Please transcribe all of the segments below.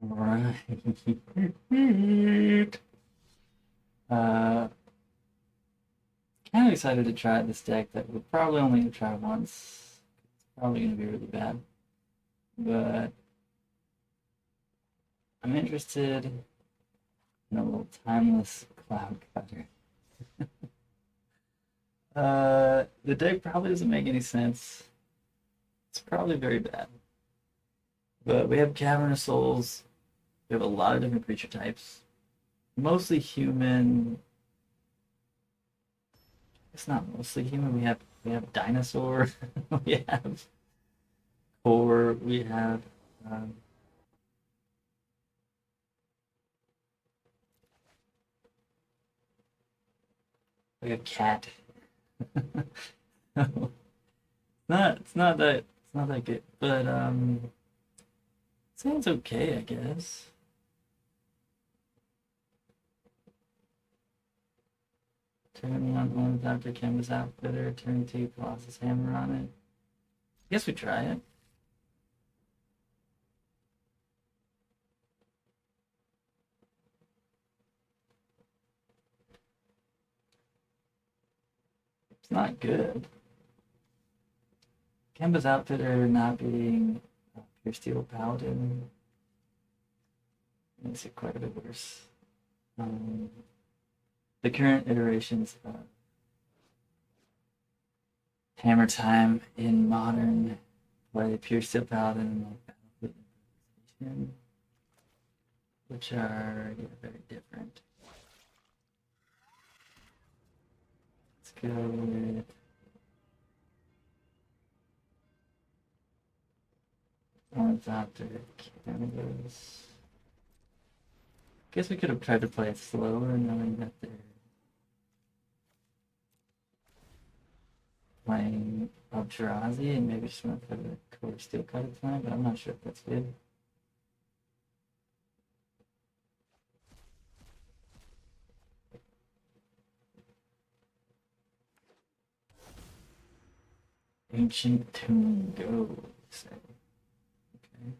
Right. Uh, Kind of excited to try this deck that we're probably only gonna try once. It's probably gonna be really bad, but I'm interested in a little timeless cloud cutter. The deck probably doesn't make any sense. It's probably very bad, but we have Cavernous Souls. We have a lot of different creature types, mostly human. It's not mostly human. We have dinosaur. We have core. We have um, we have cat. No, it's not that good, but sounds okay, I guess. Turn one Dr. Kim's Outfitter, turn two Colossus Hammer on it. I guess we try it. It's not good. Kemba's Outfitter not being Pure Steel Paladin makes it quite a bit worse. The current iterations of Hammer Time in modern play Pure Steel Paladin and like Battlefield Improvisation, which are very different. Let's go with Ornithopter Canvas. Guess we could have tried to play it slower knowing that they're playing Eldrazi and maybe just went for the Core Steel Cutter tonight, but I'm not sure if that's good. Ancient Tomb Go, say. Okay.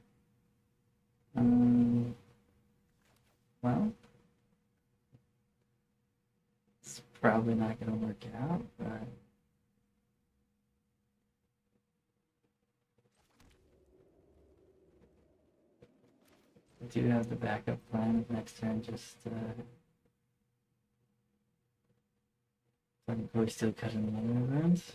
Well, it's probably not going to work out, but I do have the backup plan of next turn just so I can probably still cut in the other rooms.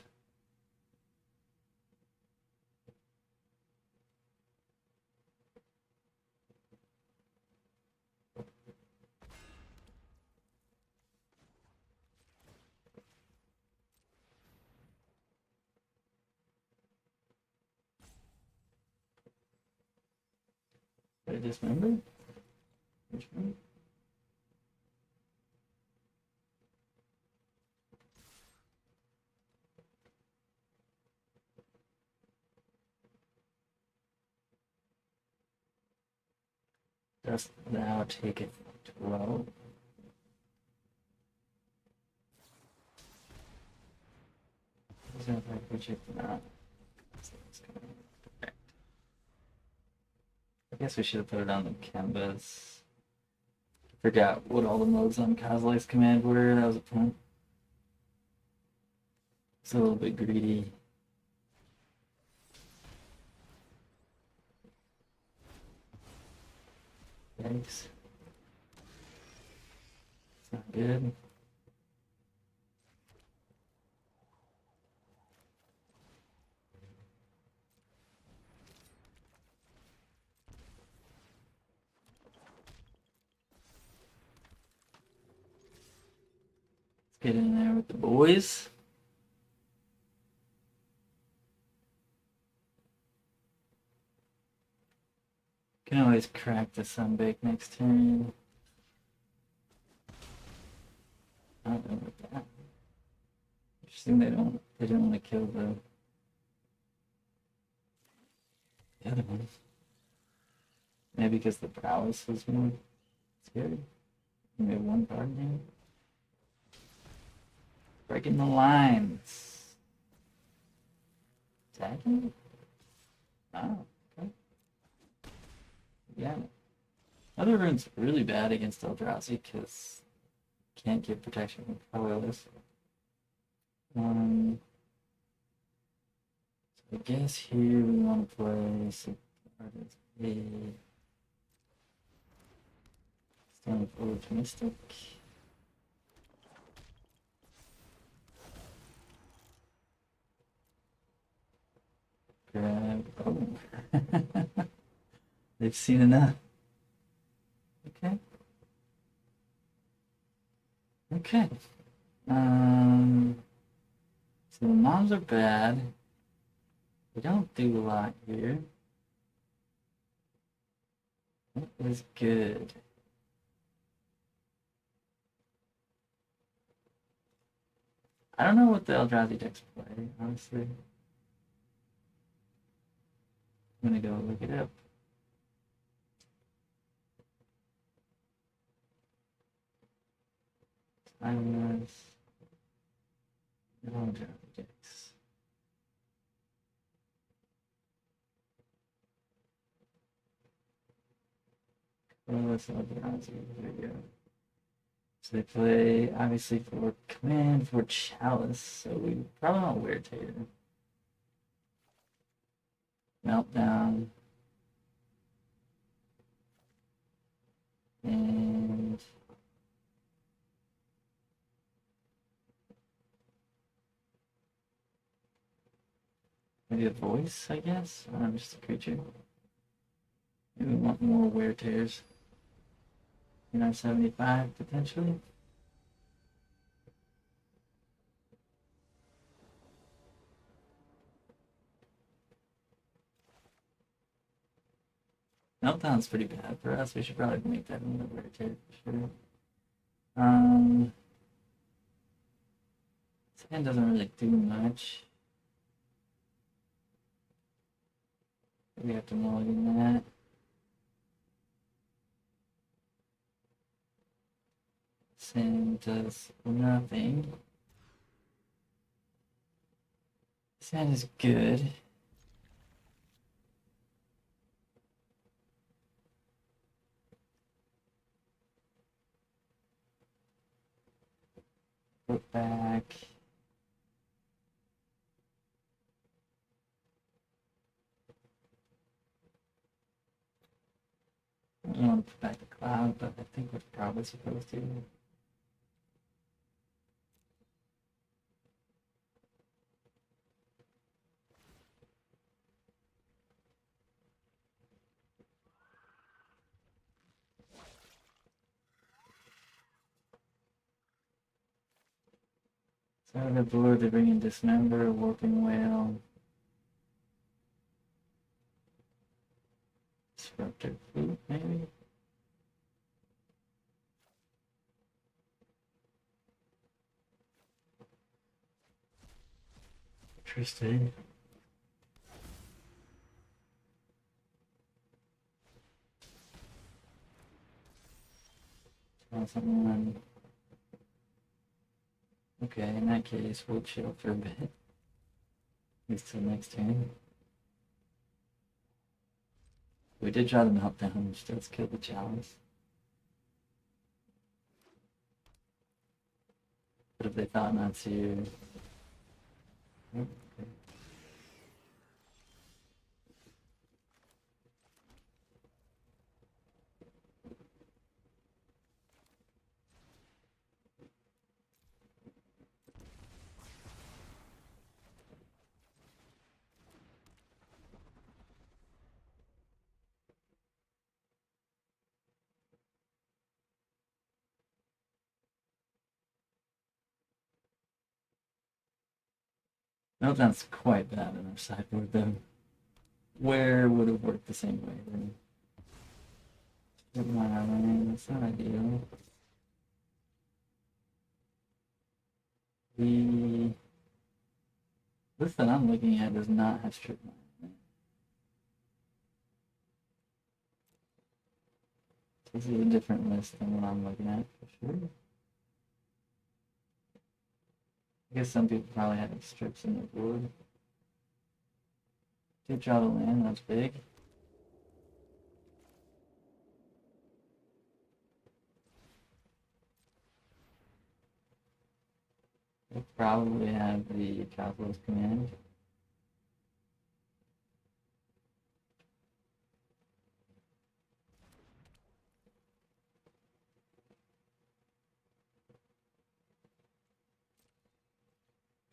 Did I dismember? Which one? Dost thou take it 12? Is that if I reject or not? I guess we should have put it on the canvas. Forgot what all the modes on Kozilek's command were. That was a punt. It's a little bit greedy. Thanks. It's not good. Let's get in there with the boys. Can always crack the sunbake next turn. I don't know about that. Interesting they didn't want to kill the other one. Maybe because the prowess was more scary. Maybe one card game. Breaking the lines. Attacking? Oh, okay. Yeah. Other rune's really bad against Eldrazi because can't give protection from colorless. So I guess here we want to play some artists. Stone Forge Mystic. Grab. Oh. They've seen enough. Okay. Okay. So the mobs are bad. We don't do a lot here. What is good? I don't know what the Eldrazi decks play, honestly. I'm gonna go look it up. Timeless. Eldrazi decks. Colorless Eldrazi. There we go. So they play, obviously, for command, for Chalice, so we probably want Weird Tater. Meltdown. And maybe a voice, I guess? Or just a creature. Maybe we want more Weird Tears. In our 75, potentially. Meltdown's pretty bad for us. We should probably make that another Weird Tear for sure. This hand doesn't really do much. We have to mulligan that. Sand does nothing. Sand is good. Put back. I don't want to put back the cloud, but I think we're probably supposed to. So the board, they bring in Dismember, Warping Whale, Disruptor Flute, maybe? Interesting. Try something. Okay, in that case, we'll chill for a bit. At least till next turn. We did try the Meltdown, which does kill the Chalice. But if they thought not to... Okay. Meltdown's quite bad in our sideboard, though. Where would it work the same way? Then? That's not ideal. The list that I'm looking at does not have strip mine. This is a different list than what I'm looking at for sure. I guess some people probably have strips in their board. Did draw the land, that's big. We'll probably have the Cosmos command.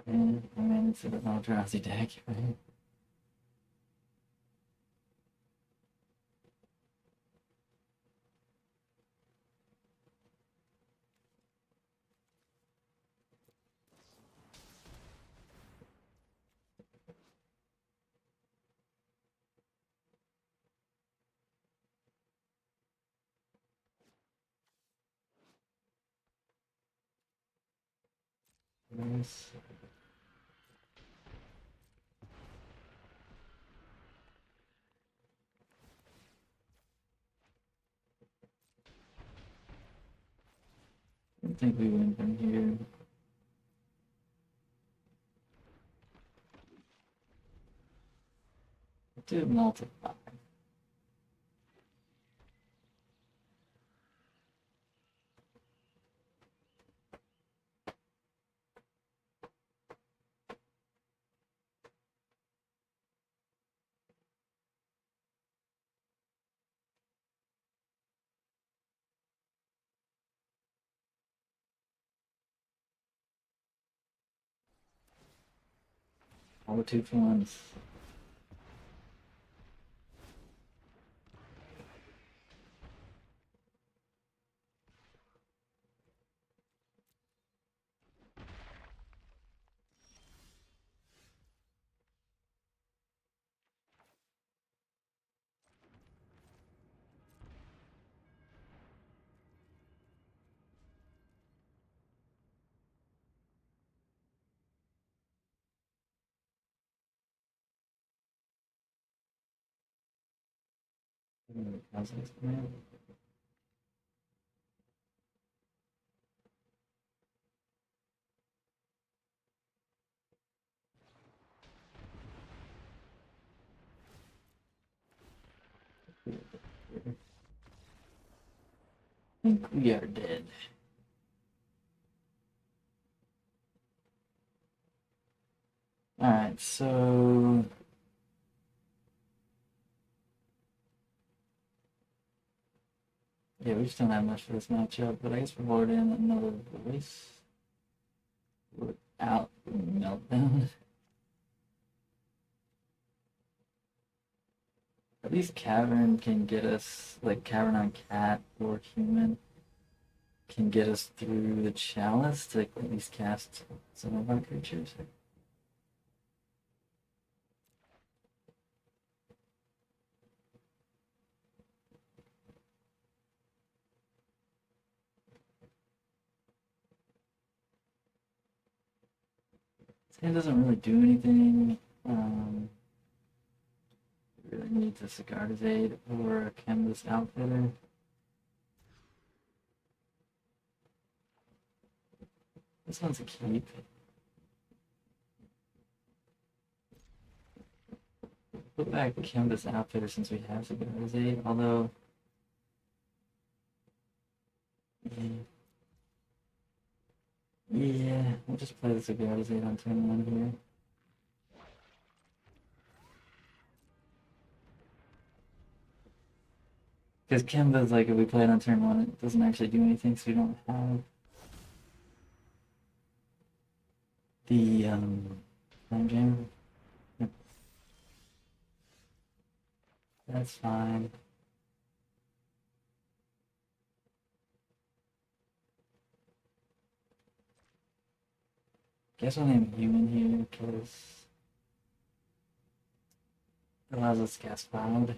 And I mean, it's an Eldrazi deck, right? Yes. I think we win from here. Do multiply. All the 2-for-1s. Cosmos command. I think we are dead. Alright, so yeah, we just don't have much for this matchup, but I guess we'll board in another voice without meltdown. At least Cavern can get us, like Cavern on Cat or Human can get us through the chalice to at least cast some of our creatures. This hand doesn't really do anything. Really needs a Cigar's Aid or a Canvas Outfitter. This one's a keep. Put back Canvas Outfitter since we have Cigar's Aid, although yeah, we'll just play the Cigar's Aid on turn 1 here. Because Kemba's like, if we play it on turn 1, it doesn't actually do anything, so we don't have the Time Jam. Yep. That's fine. Guess we'll name Human here because it allows us to cast Cloud.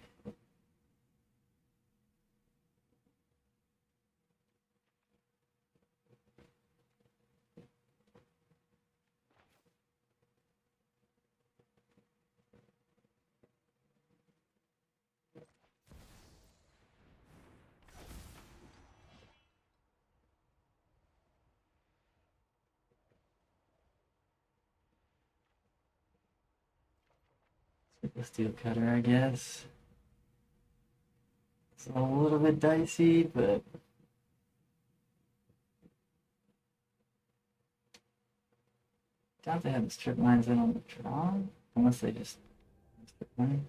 The Steel Cutter, I guess. It's a little bit dicey, but Doubt they have the strip mines in on the draw, unless they just strip mine.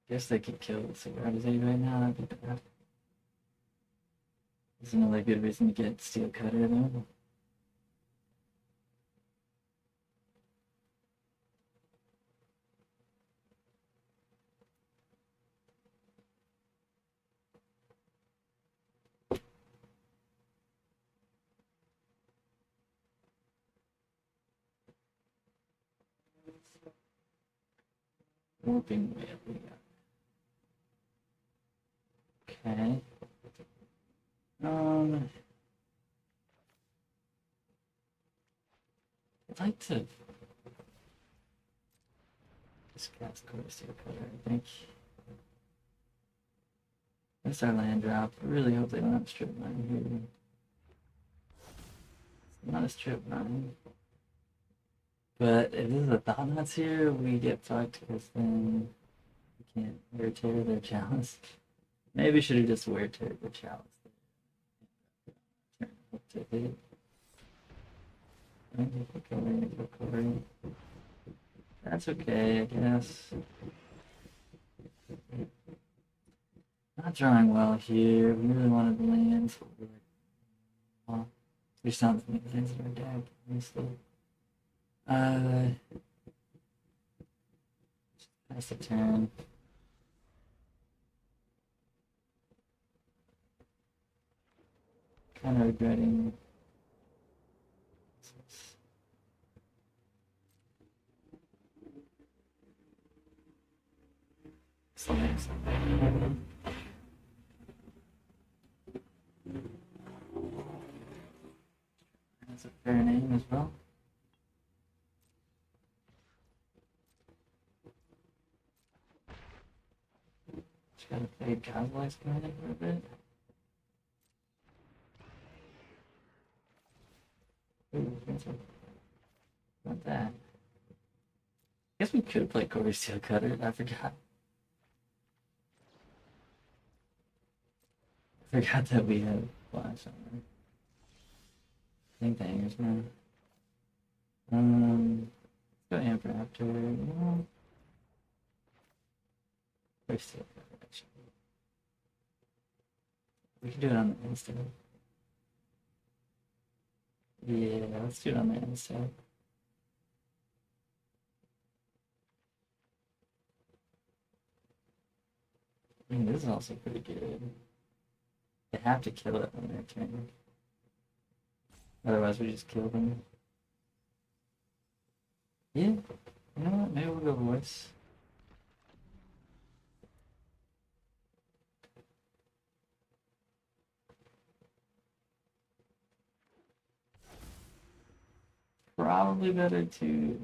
Guess they could kill the cigar design right now. That'd be bad. There's another good reason to get steel cutter though. Warping wheel. Okay. I'd like to discuss steel cutter, I think. That's our land drop. I really hope they don't have strip mine here. It's not a strip mine. But if this is a thought nuts here, we get fucked because then we can't wear tear their chalice. Maybe should have just wear tear the chalice. Turn up to hit. That's okay, I guess. Not drawing well here. We really wanted the lands. Well, there's not many lands in our deck, honestly. Pass the turn. Kind of regretting. That's a fair name as well. Just gotta play Cosmos Command for a bit. Ooh, not that. Guess we could play Corey Steel Cutter. I forgot. I forgot that we had flash on there. I think the hangers, man. Let's go Amp Raptor. No. Corey Steel Cutter, actually. We can do it on the instant. Yeah, let's do it on the instant. I mean, this is also pretty good. They have to kill it on their turn. Otherwise, we just kill them. Yeah, you know what? Maybe we'll go voice. Probably better to.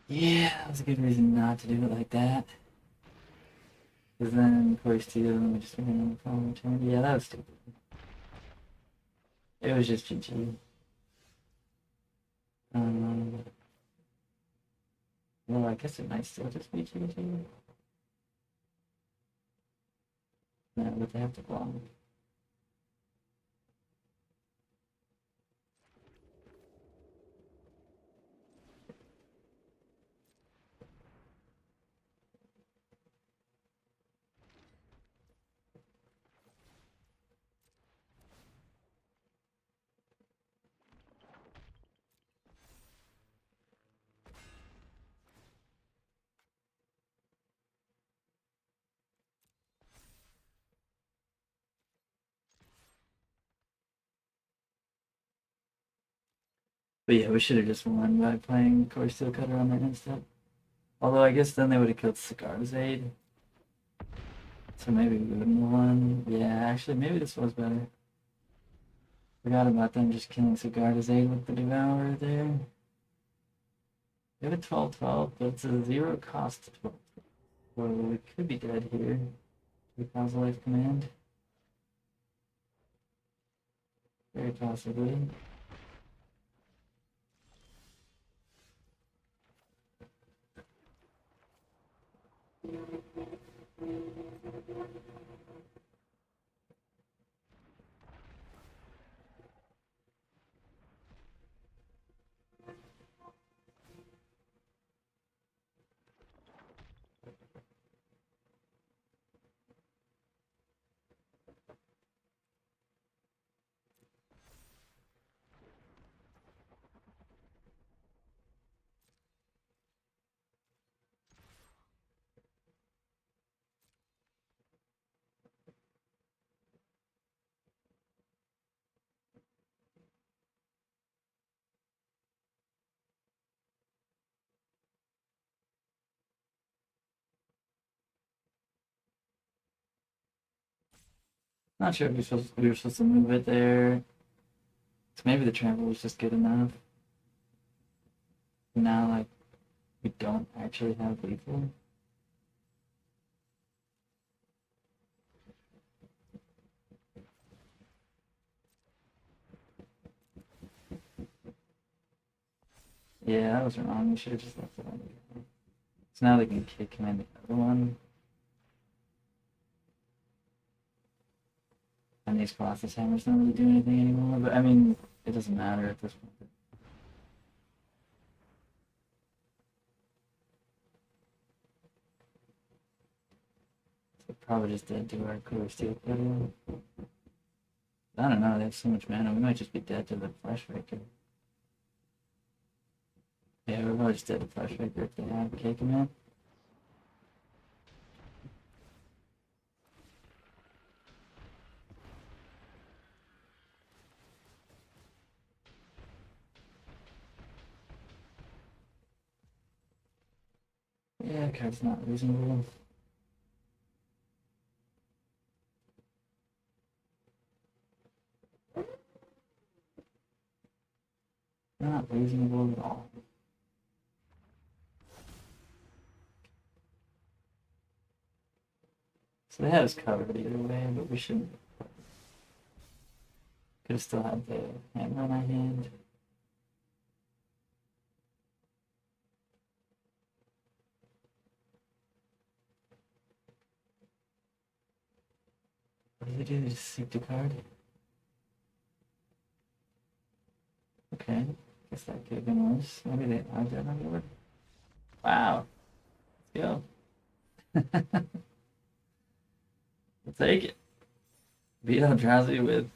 Yeah, that was a good reason not to do it like that. Because then, of course, Steel, and we just went on the following turn. Yeah, that was stupid. It was just GG. Well, I guess it might still just be GG. No, but they have to block. But yeah, we should have just won by playing Core Steel Cutter on that instant. Although I guess then they would have killed Cigar's Aid. So maybe we wouldn't have won. Yeah, actually, maybe this was better. Forgot about them just killing Cigar's Aid with the Devourer there. We have a 12-12, but it's a 0 cost 12. So we could be dead here. 2,000 life command. Very possibly. Not sure if we were supposed to move it there. So maybe the trample was just good enough. Now, like, we don't actually have lethal. Yeah, I was wrong. We should have just left it on the ground. So now they can kick him in the other one. And these Colossus hammers don't really do anything anymore. But I mean, it doesn't matter at this point. So probably just dead to our core steel cutter. I don't know. They have so much mana. We might just be dead to the flesh breaker. Yeah, we're probably just dead to flesh breaker if they have kick him in. Yeah, card's not reasonable. Not reasonable at all. So they had us covered either way, but we shouldn't. Could have still had the hammer in our hand. What did they do? They just seek the card? Okay. Guess that could have been worse. Maybe they are dead on board. Wow. Let's go. We'll take it. Beat out Drowsy with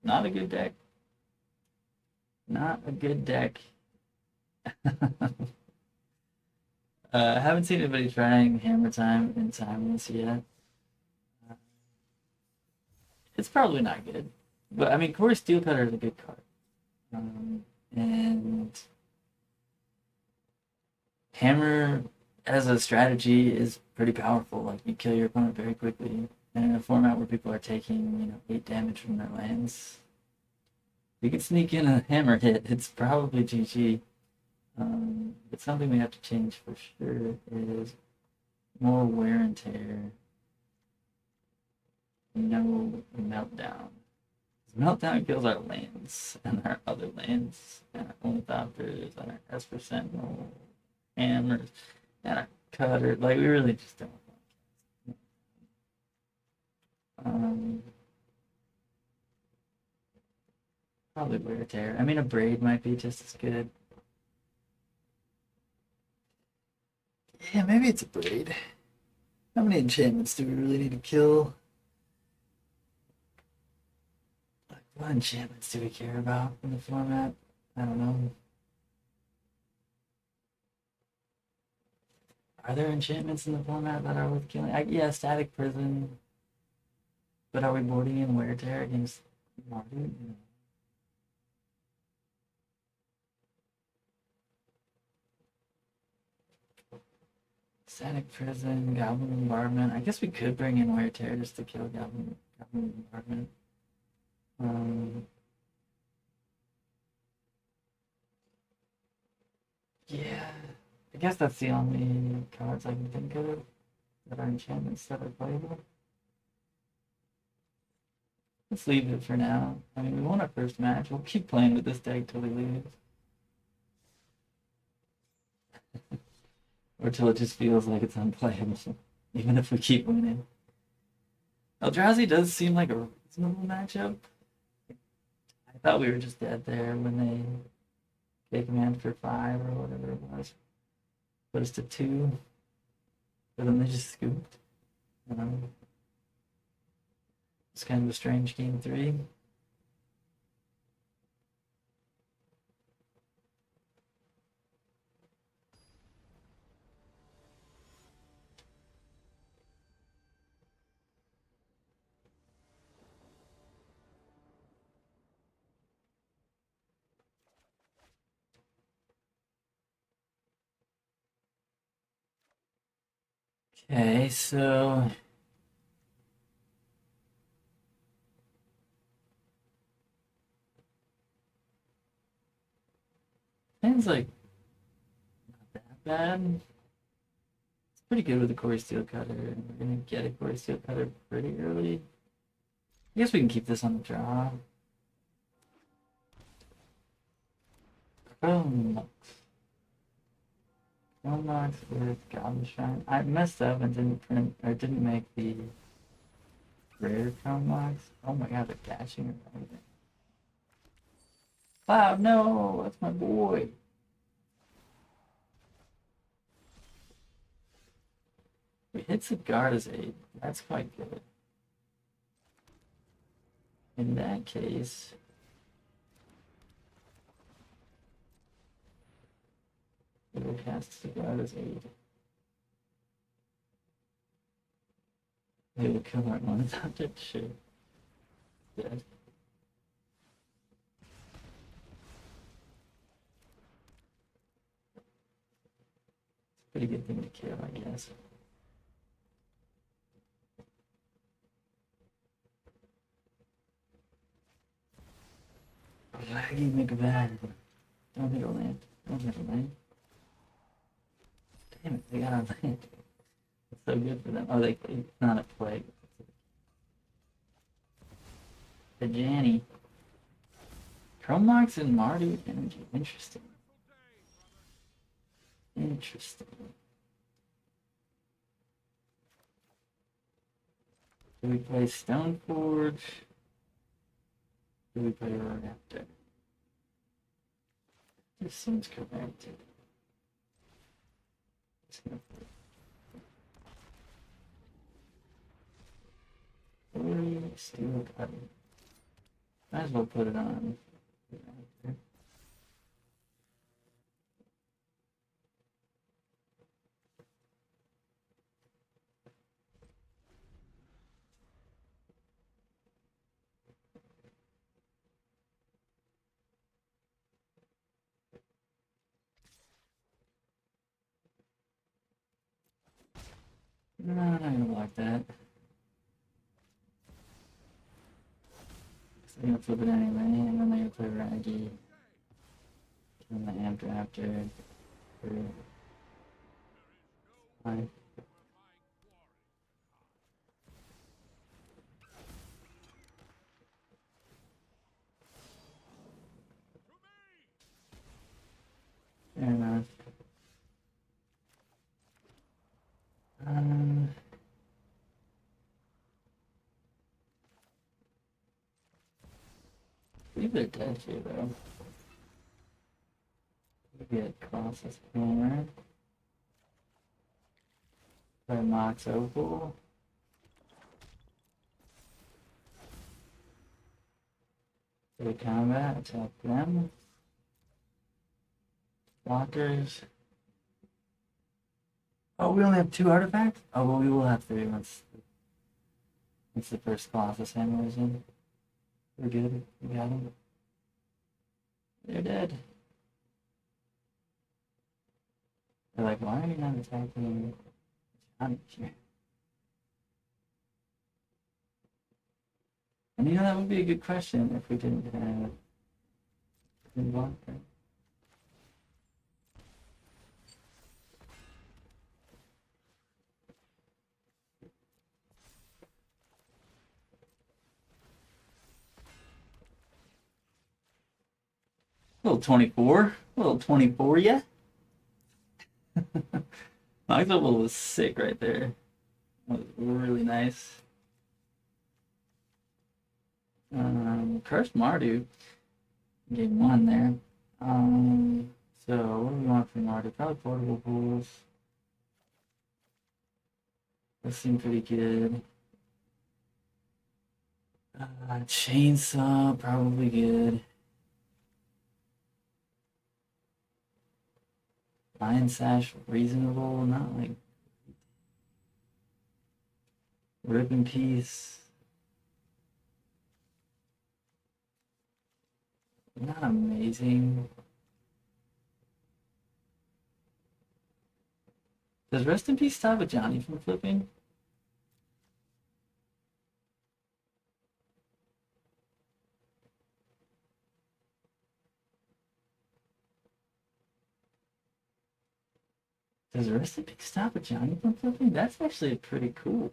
not a good deck. Not a good deck. I haven't seen anybody trying Hammer Time in Timeless yet. It's probably not good. But I mean, Core Steel Cutter is a good card. And Hammer as a strategy is pretty powerful. Like, you kill your opponent very quickly. And in a format where people are taking, 8 damage from their lands, if you can sneak in a hammer hit, it's probably GG. But something we have to change for sure is more wear and tear. No meltdown. Meltdown kills our lands and our other lands and our Ornithopters and our Esper Sentinel hammers and our cutter. Like, we really just don't want probably wear tear. I mean, a braid might be just as good. Yeah, maybe it's a braid. How many enchantments do we really need to kill? Like, what enchantments do we care about in the format? I don't know. Are there enchantments in the format that are worth killing? Yeah, Static Prison. But are we boarding in Wear Tear against Marty? No. Static Prison, Goblin Bombardment. I guess we could bring in Wear Tear just to kill Goblin Bombardment. Yeah, I guess that's the only cards I can think of that are enchantments that are playable. Let's leave it for now. I mean, we won our first match. We'll keep playing with this deck till we lose. Or till it just feels like it's unplayable, even if we keep winning. Eldrazi does seem like a reasonable matchup. I thought we were just dead there when they gave command for 5 or whatever it was. Put us to 2. But then they just scooped. It's kind of a strange game 3. Okay, so things like not that bad. It's pretty good with the Core Steel Cutter, and we're gonna get a Core Steel Cutter pretty early. I guess we can keep this on the draw. Chrome Mox with Goblin Shrine. I messed up and didn't print or didn't make the rare Chrome Mox. Oh my god, they're dashing and everything. Cloud, no, that's my boy. We hit Sigarda's 8. That's quite good. In that case, we will cast Sigarda's 8. They will kill our ones after shit. Dead. Pretty good thing to kill, I guess. Laggy McVad. Don't hit a land. Don't hit a land. Damn it, they got a land. It's so good for them. Oh, it's not a plague. The Janny. Chrome Mox and Mardu energy. Interesting. Interesting. Do we play Stoneforge? Do we play Raptor? This seems correct. Steel Cutter. Might as well put it on. No, I'm not gonna block that. They're gonna flip it anyway, and then they're gonna play Raggy. And the Amp Raptor. Fine. Fair enough. I believe they're dead here, though. We get Colossus Hammer. Play Mox Opal. Play combat, attack them. Blockers. Oh, we only have 2 artifacts? Oh, well, we will have 3 once the first Colossus Hammer is in. We're good. We got them. They're dead. They're like, why are you not attacking Johnny here? And you know, that would be a good question if we didn't have Blocker. little 24. A little 24, yeah. October was sick right there. That was really nice. Crushed Mardu. Game one there. So what do we want from Mardu? Probably portable pools. Those seem pretty good. Chainsaw, probably good. Lion Sash, reasonable, not like Rip in Peace. Not amazing. Does Rest in Peace stop a Johnny from flipping? Does Rest in Peace stop a Johnny from flipping? That's actually pretty cool.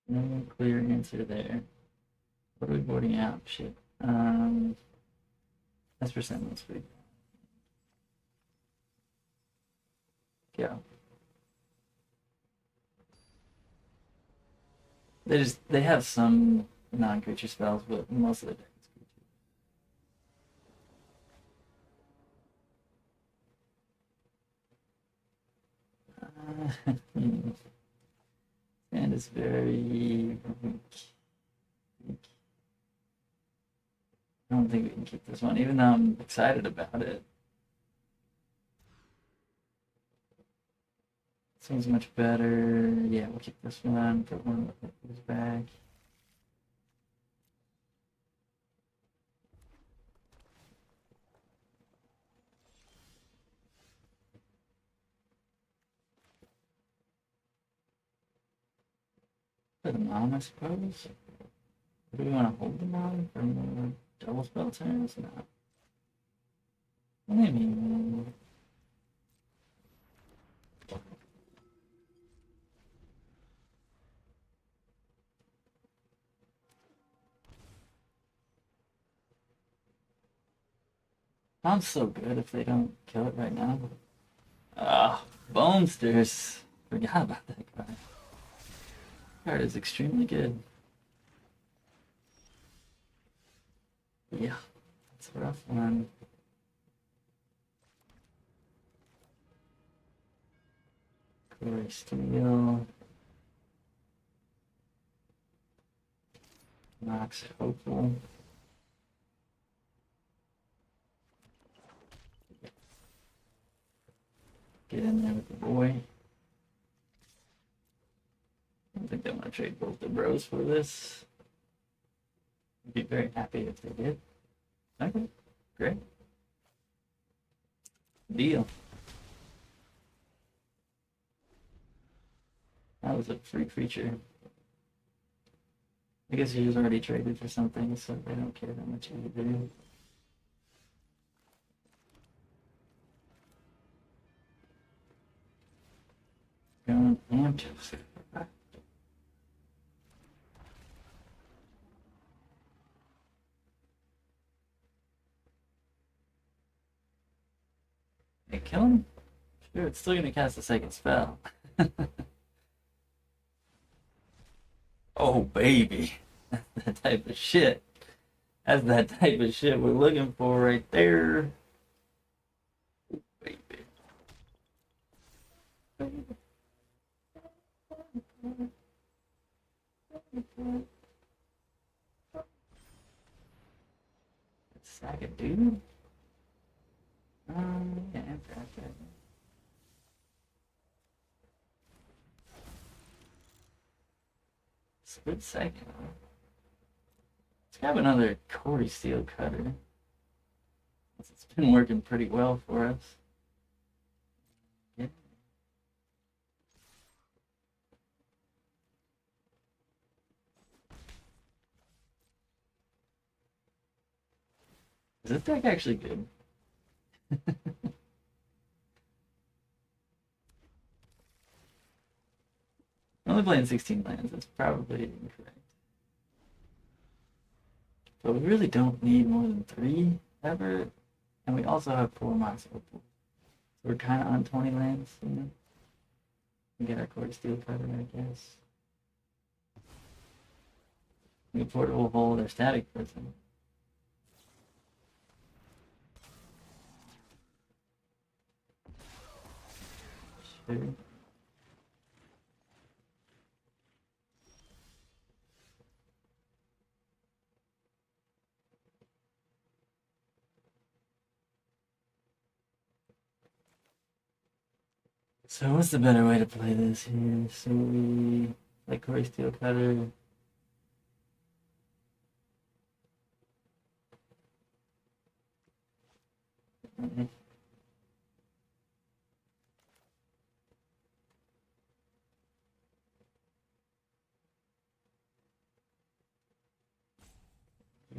No clear answer there. What are we boarding out? Shit. That's percent. Let's read. Yeah. They have some non-creature spells, but most of the deck is creature. And it's very weak. I don't think we can keep this one, even though I'm excited about it. This one's much better. Yeah, we'll keep this one. Put one of these back. Put them on, I suppose. Do we want to hold them on for more double spell turns? No. Maybe. Sounds so good if they don't kill it right now. Ah, Bonesters. Forgot about that card. Card is extremely good. Yeah, it's a rough one. Core Steel. Max Hopeful. Get in there with the boy. I don't think they want to trade both the bros for this. I'd be very happy if they did. Okay, great. Deal. That was a free creature. I guess he was already traded for something, so they don't care that much either. Going amped. Hey, kill him? Sure, it's still gonna cast a second spell. Oh, baby. That's that type of shit. That's that type of shit we're looking for right there. Baby. Sack a dude? Yeah, okay. Split second. Let's grab another Corey Steel Cutter. It's been working pretty well for us. Yeah. Is this deck actually good? I'm only playing 16 lands. That's probably incorrect. But we really don't need more than 3 ever. And we also have 4 Mox Opals. So we're kind of on 20 lands, you know? We get our Core Steel Cutter, I guess. We Portable Hold our Static Prison. Sure. So what's the better way to play this here? So we like Corey Steel Cutter.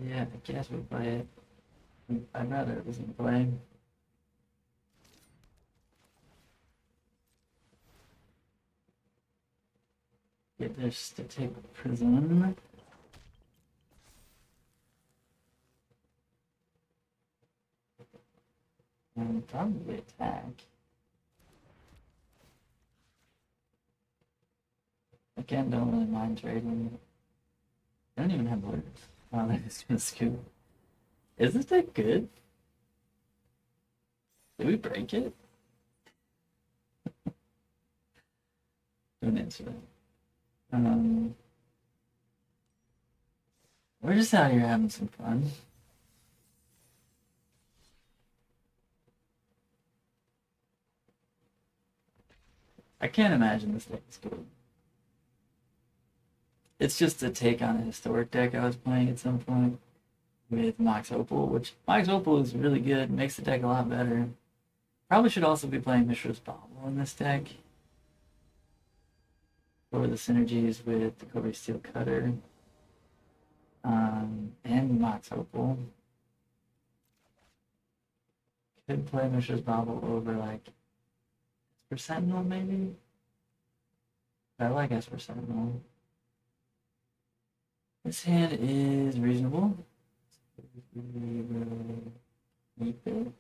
Yeah, I guess we'll play it. I'd rather it wasn't playing. Get this to take prison. And probably attack. Again, don't really mind trading. I don't even have words. Oh, that's just scoop. Is this deck good? Did we break it? Don't answer that. We're just out here having some fun. I can't imagine this deck is good. It's just a take on a historic deck I was playing at some point with Mox Opal, which Mox Opal is really good, makes the deck a lot better. Probably should also be playing Mishra's Bauble in this deck for the synergies with the Cobra Steel Cutter and Mox Opal. Could play Mishra's Bauble over like Esper Sentinel maybe? I like Esper Sentinel. This hand is reasonable. We will keep it.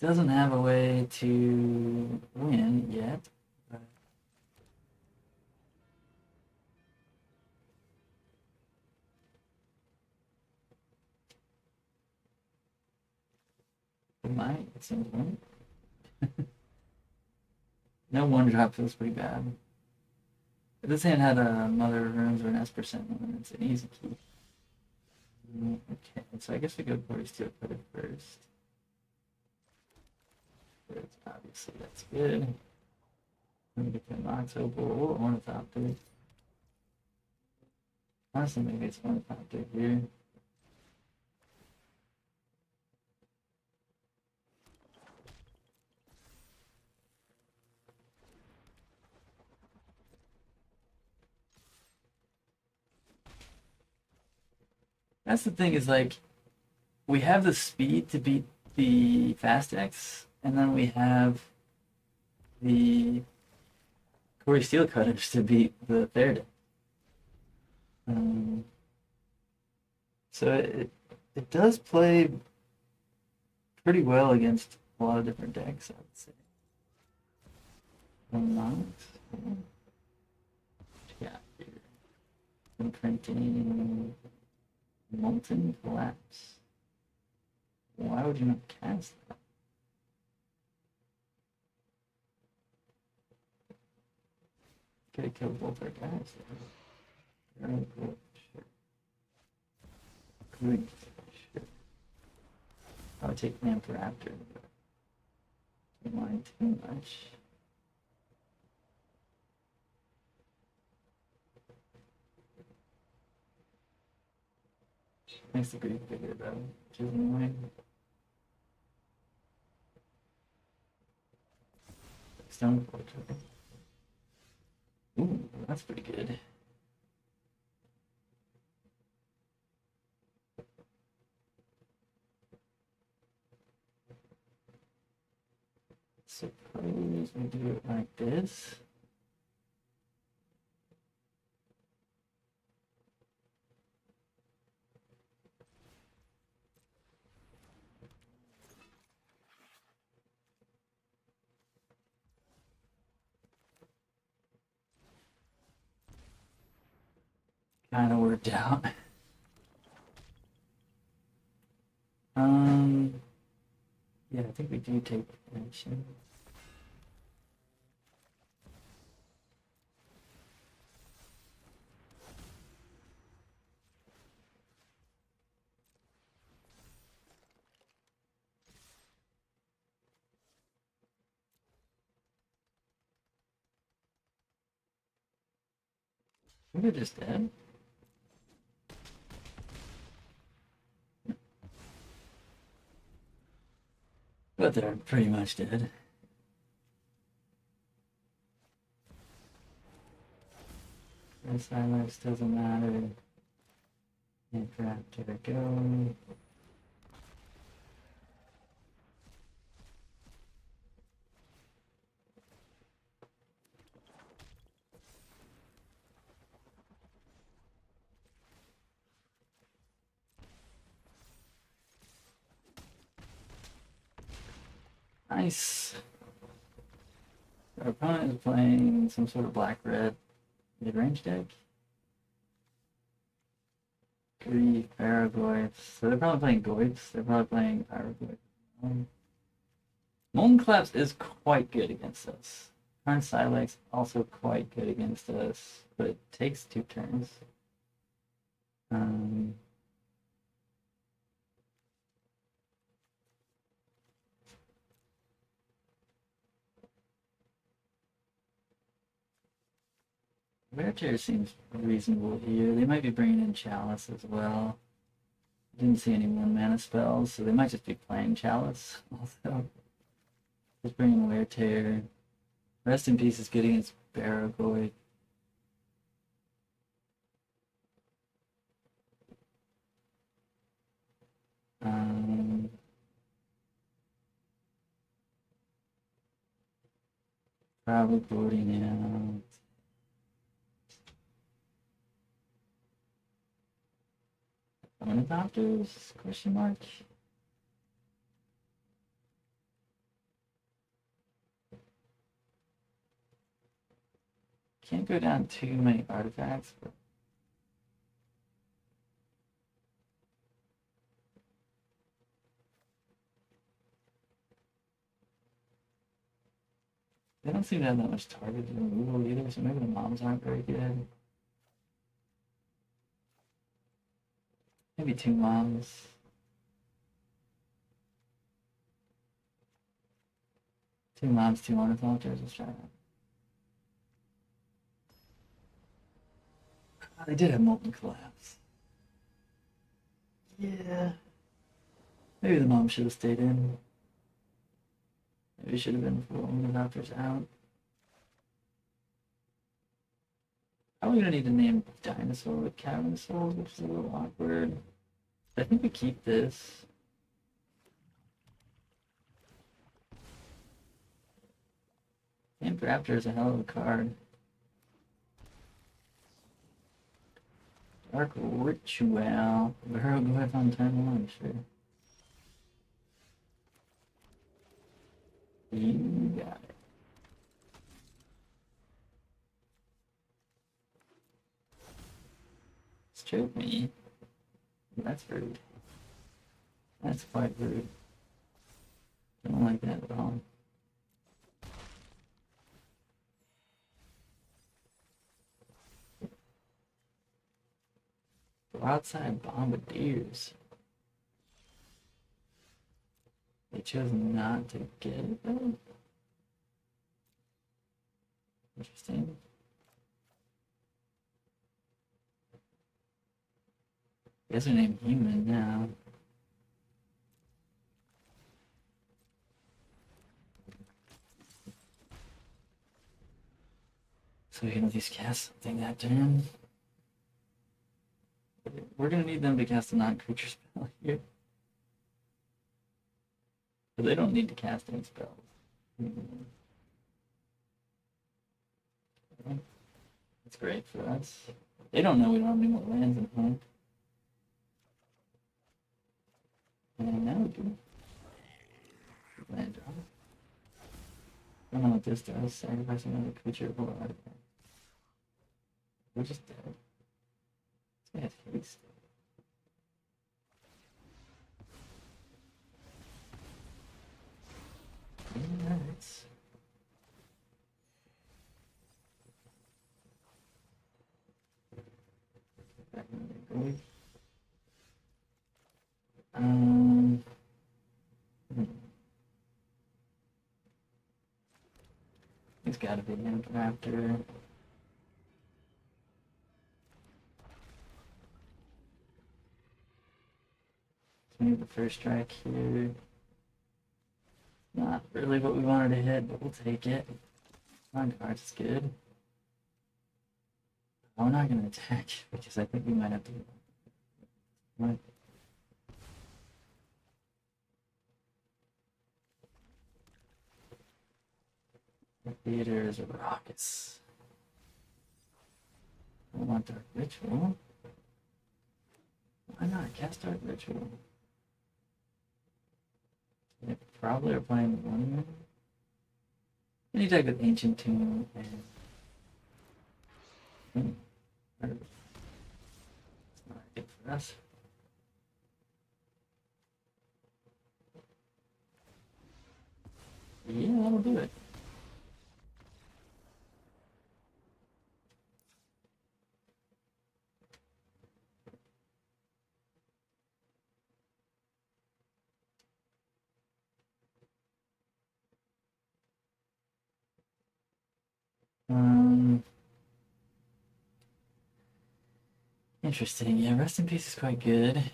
Doesn't have a way to win yet. But it might at some point. No one drop feels pretty bad. If this hand had a Mother of Runes or an Esper Sentinel, then it's an easy keep. Okay, so I guess we go for Steel Cutter first. Obviously, that's good. Let me get the Mox Opal or Ornithopter. Honestly, maybe it's Ornithopter here. That's the thing is like, we have the speed to beat the Fast X, and then we have the Corey Steel Cutters to beat the Fair deck. So it does play pretty well against a lot of different decks, I would say. Yeah, here. Imprinting, Molten Collapse. Why would you not cast that? Could have killed both our guys. Very good. Sure. Good. Sure. I would take Lamp Raptor. Don't mind too much. Makes the grief bigger though, which is annoying. Stone portrait. Ooh, that's pretty good. Suppose we do it like this. Kind of worked out. Yeah, I think we do take action. They're just dead. But they're pretty much dead. This silence doesn't matter. Interrupt to go. Nice. Our opponent is playing some sort of black-red mid-range deck. Grief, Paragoyfs. So they're probably playing Goyfs. They're probably playing Paragoyfs. Molten Collapse is quite good against us. Current Silex also quite good against us, but it takes 2 turns. Rare Tear seems reasonable here. They might be bringing in Chalice as well. Didn't see any 1-mana spells, so they might just be playing Chalice also. Just bringing Wear Tear. Rest in Peace is good against Baragoid. Probably boarding out. Ornithopters? Question mark? Can't go down too many artifacts, but they don't seem to have that much targeted removal either, so maybe the moms aren't very good. Maybe 2 moms. Two moms, 2 ornithopters. Let's try that. Oh, they did have Molten Collapse. Yeah. Maybe the mom should have stayed in. Maybe it should have been 4 ornithopters out. Probably gonna need to name Dinosaur with Cavern Souls, which is a little awkward. I think we keep this. Imp Raptor is a hell of a card. Dark Ritual. Hero go ahead on turn 1, sure. You got it. Choke me. That's rude. That's quite rude. Don't like that at all. Outside Bombardiers. They chose not to get it though. Interesting. I guess her named Human now. So we can at least cast something that turn. We're gonna need them to cast a non-creature spell here. But they don't need to cast any spells. That's great for us. They don't know we don't have any more lands in hand. And now we do. Land drop. I don't know what this does. Sacrifice another creature or artifact. We're just dead. This guy has haste. Yeah, that hurts. Back in the gold. It's gotta be an Raptor. We need the first strike here. Not really what we wanted to hit, but we'll take it. On cards is good. I'm not gonna attack because I think we might have to. What? The theater is raucous. I want Dark Ritual. Why not cast Dark Ritual? They probably are playing one. Any type of Ancient Tomb and. It's not good for us. Yeah, that'll do it. Interesting. Yeah, Rest in Peace is quite good.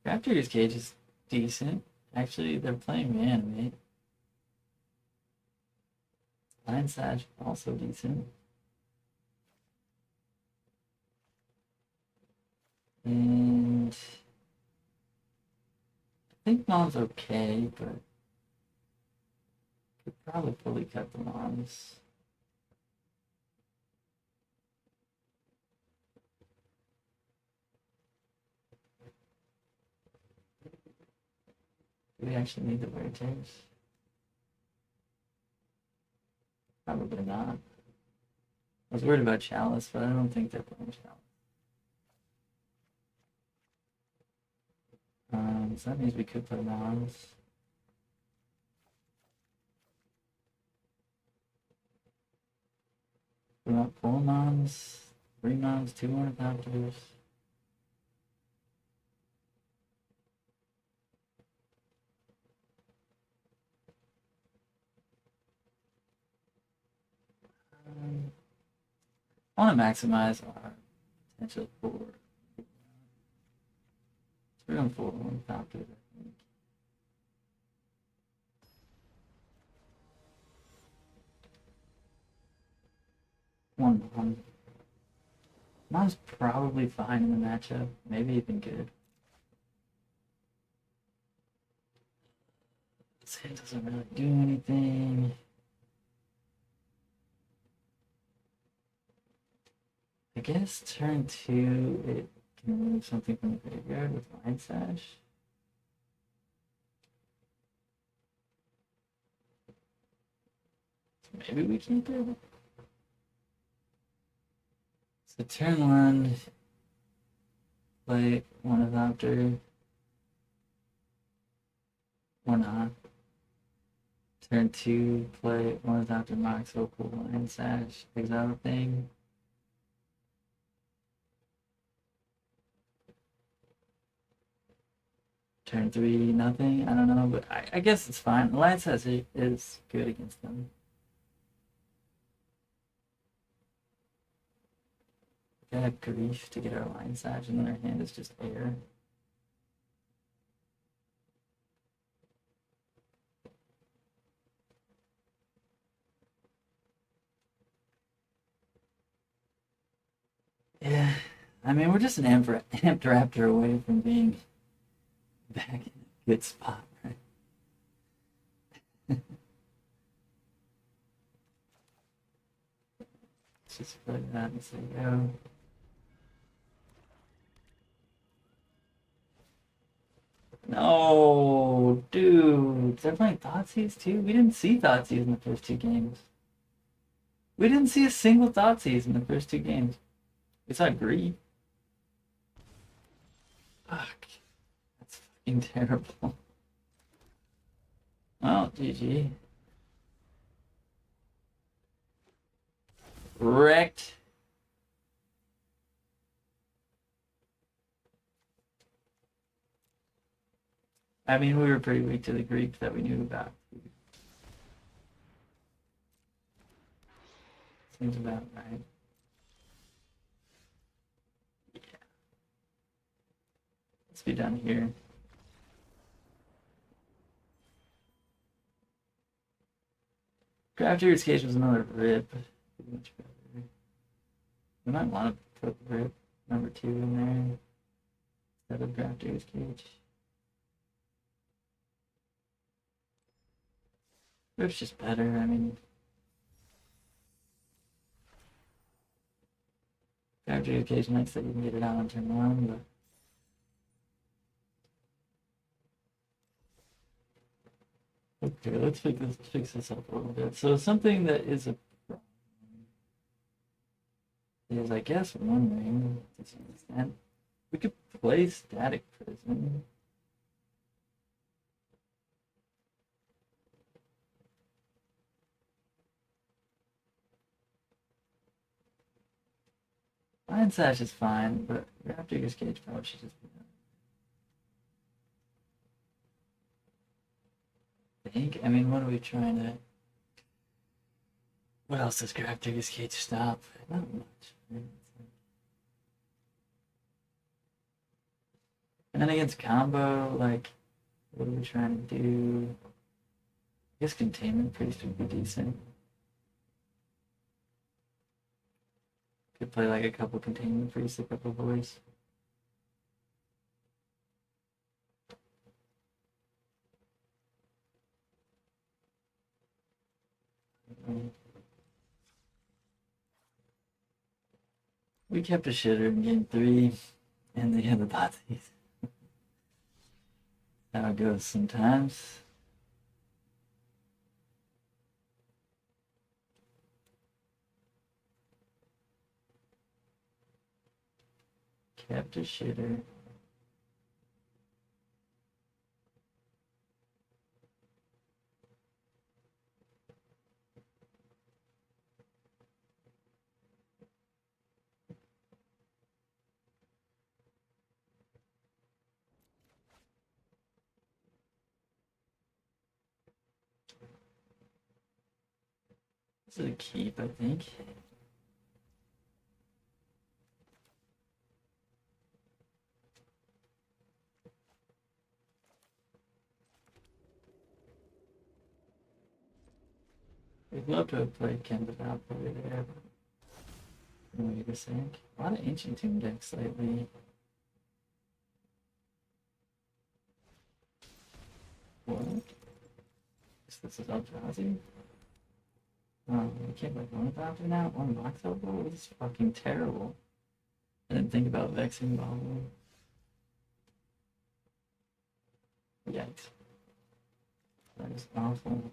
Raptor's Cage is decent. Actually, they're playing Reanimate. Lion Sage also decent. And I think Mom's okay, but could probably fully cut the Moms. Do we actually need the wear tapes? Probably not. I was worried about Chalice, but I don't think they're playing Chalice. So that means we could play Moms. We want 4 Moms, 3 Moms, 2 Ornithopters. I want to maximize our potential for. We're going for Ornithopters, I think. One Mom. Mom's probably fine in the matchup, maybe even good. This hit doesn't really do anything. I guess turn 2, it can remove something from the graveyard with Lion Sash. So maybe we keep it. So turn 1, play Ornithopter. Or not. Turn 2, play Ornithopter Mox, Opal, Lion Sash, exile the thing. Turn 3, nothing. I don't know, but I guess it's fine. Alliance has is good against them. They have grief to get our Alliance Edge, and then their hand is just air. Yeah, I mean, we're just an amped raptor away from being back in a good spot, right? Let's just play that and say go. No, dude, they're playing Thoughtseize too. We didn't see Thoughtseize in the first two games. We didn't see a single Thoughtseize in the first two games. We saw Greed. Fuck, that's fucking terrible. Well, GG. Wrecked. I mean, we were pretty weak to the Greek that we knew about. Seems about right. Yeah. Let's be done here. Crafter's Cage was another rip. Much better. We might want to put rip number 2 in there instead of Crafter's Cage. Rip's just better. I mean, Crafter's Cage nice that you can get it out on turn 1, but. Okay, let's fix this up a little bit. So something that is a problem is, I guess, one ring to some extent. We could play Static Prison. Lion Sash is fine, but Raptor's Cage probably should just be done. I think. I mean, what are we trying to? What else does Raptor's Cage stop? Not much. And then against combo, like, what are we trying to do? I guess Containment Priest would be decent. Could play like a couple Containment Priests, a couple Voice. We kept a shitter in game 3, and they had the Nazis. How it goes sometimes. Kept a shitter. This is a keep, I think. We'd love to have played Canvas out over there, but wait a sec. A lot of Ancient Tomb decks lately. What? This is Eldrazi? Oh, we can't play one after now? One box elbow? This is fucking terrible. I didn't think about Vexing Bobble. Yikes. That is awful.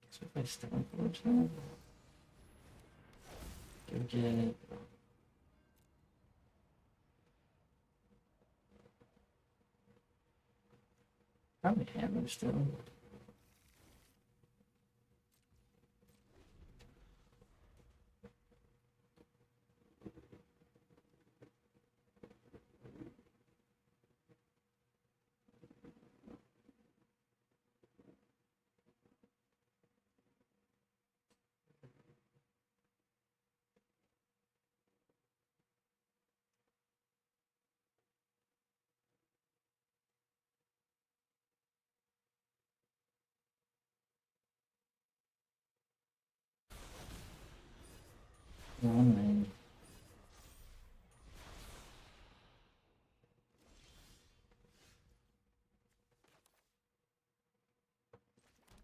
Guess we play Stoneforge then? Go get. Probably Hammer still. One lane.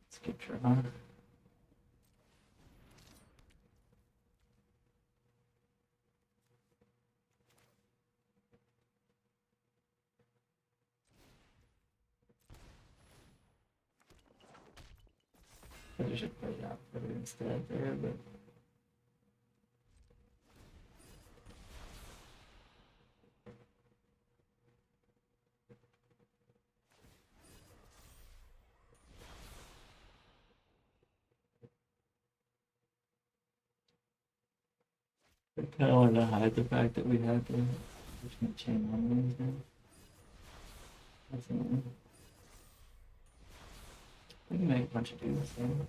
Let's get drawn. I should put it out for it instead there, but I kind of wanted to hide the fact that we had the chain one wings now. That's annoying. We can make a bunch of dudes though.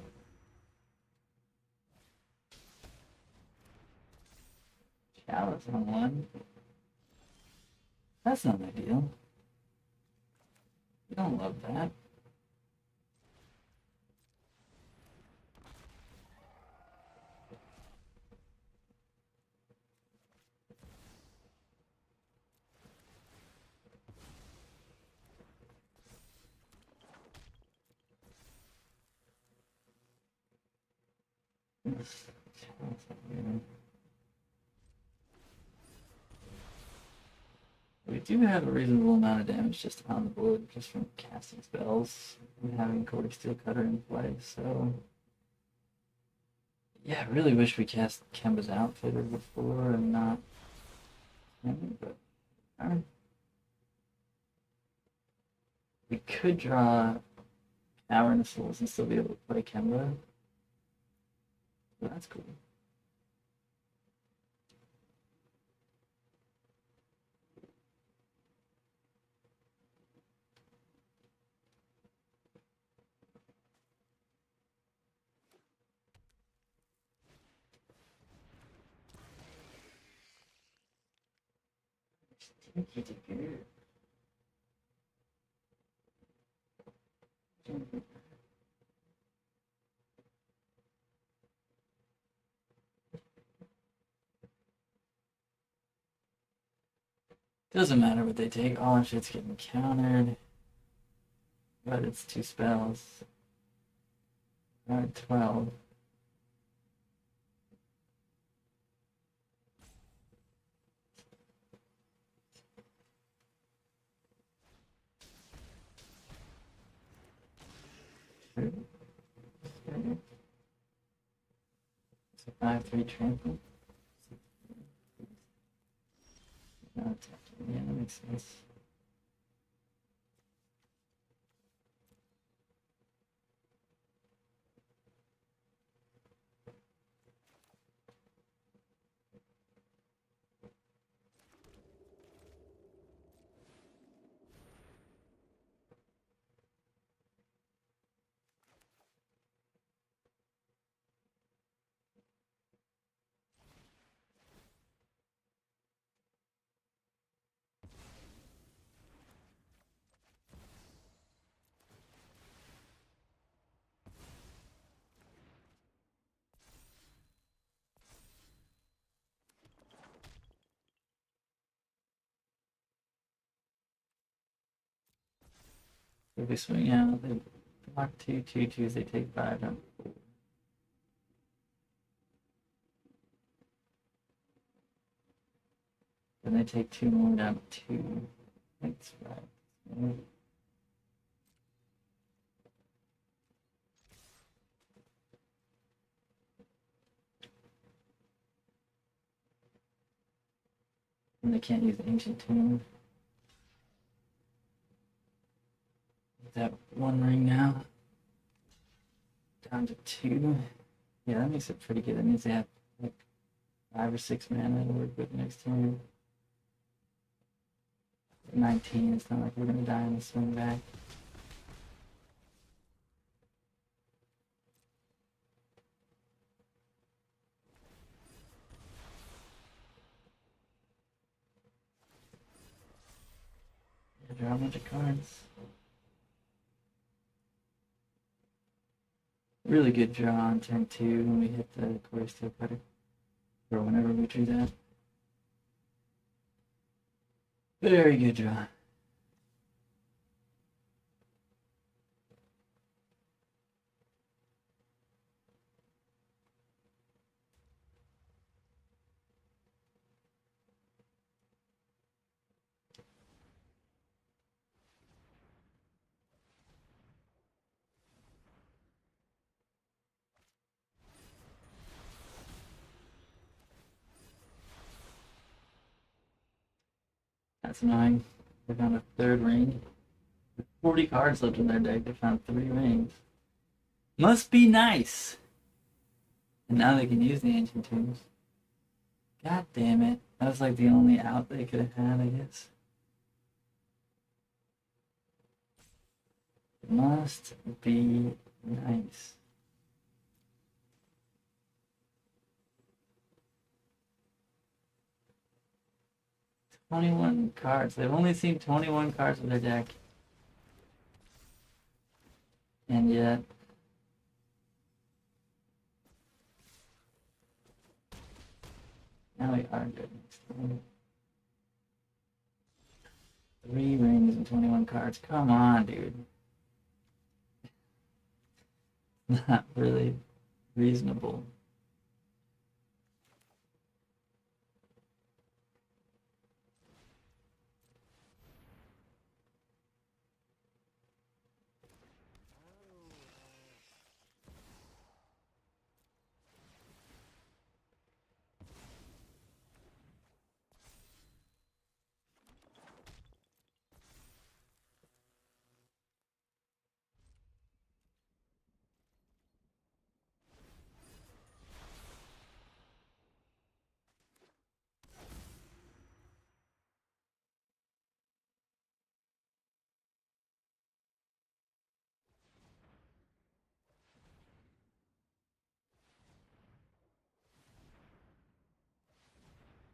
Chalice on one. That's not ideal. You don't love that. We do have a reasonable amount of damage just on the board, just from casting spells and having Cordy Steel Cutter in play, so... Yeah, I really wish we cast Kemba's Outfitter before and not him, but... Alright. We could draw Cavernous Souls and still be able to play Kemba. But that's cool. Doesn't matter what they take, all our shit's getting countered. But it's 2 spells. Alright, 12. It's a 5/3 trample. Yeah, that makes sense. If we swing out, they block 2/2/2s, they take 5 down. Then they take 2 more down to 2. That's right. And they can't use Ancient Tomb. That 1 ring now. Down to 2. Yeah, that makes it pretty good. That means they have like 5 or 6 mana to work with next turn. 19, it's not like we're gonna die on the swing back. Yeah, draw a bunch of cards. Really good draw on turn 2 when we hit the Corey Steel Cutter. or whenever we do that. Very good draw. That's annoying. They found a third ring. 40 cards left in their deck. They found 3 rings. Must be nice. And now they can use the ancient tombs. God damn it. That was like the only out they could have had, I guess. Must be nice. "21 cards. They've only seen 21 cards in their deck. And yet. Now we are good. 3 rings and 21 cards. Come on, dude. Not really reasonable.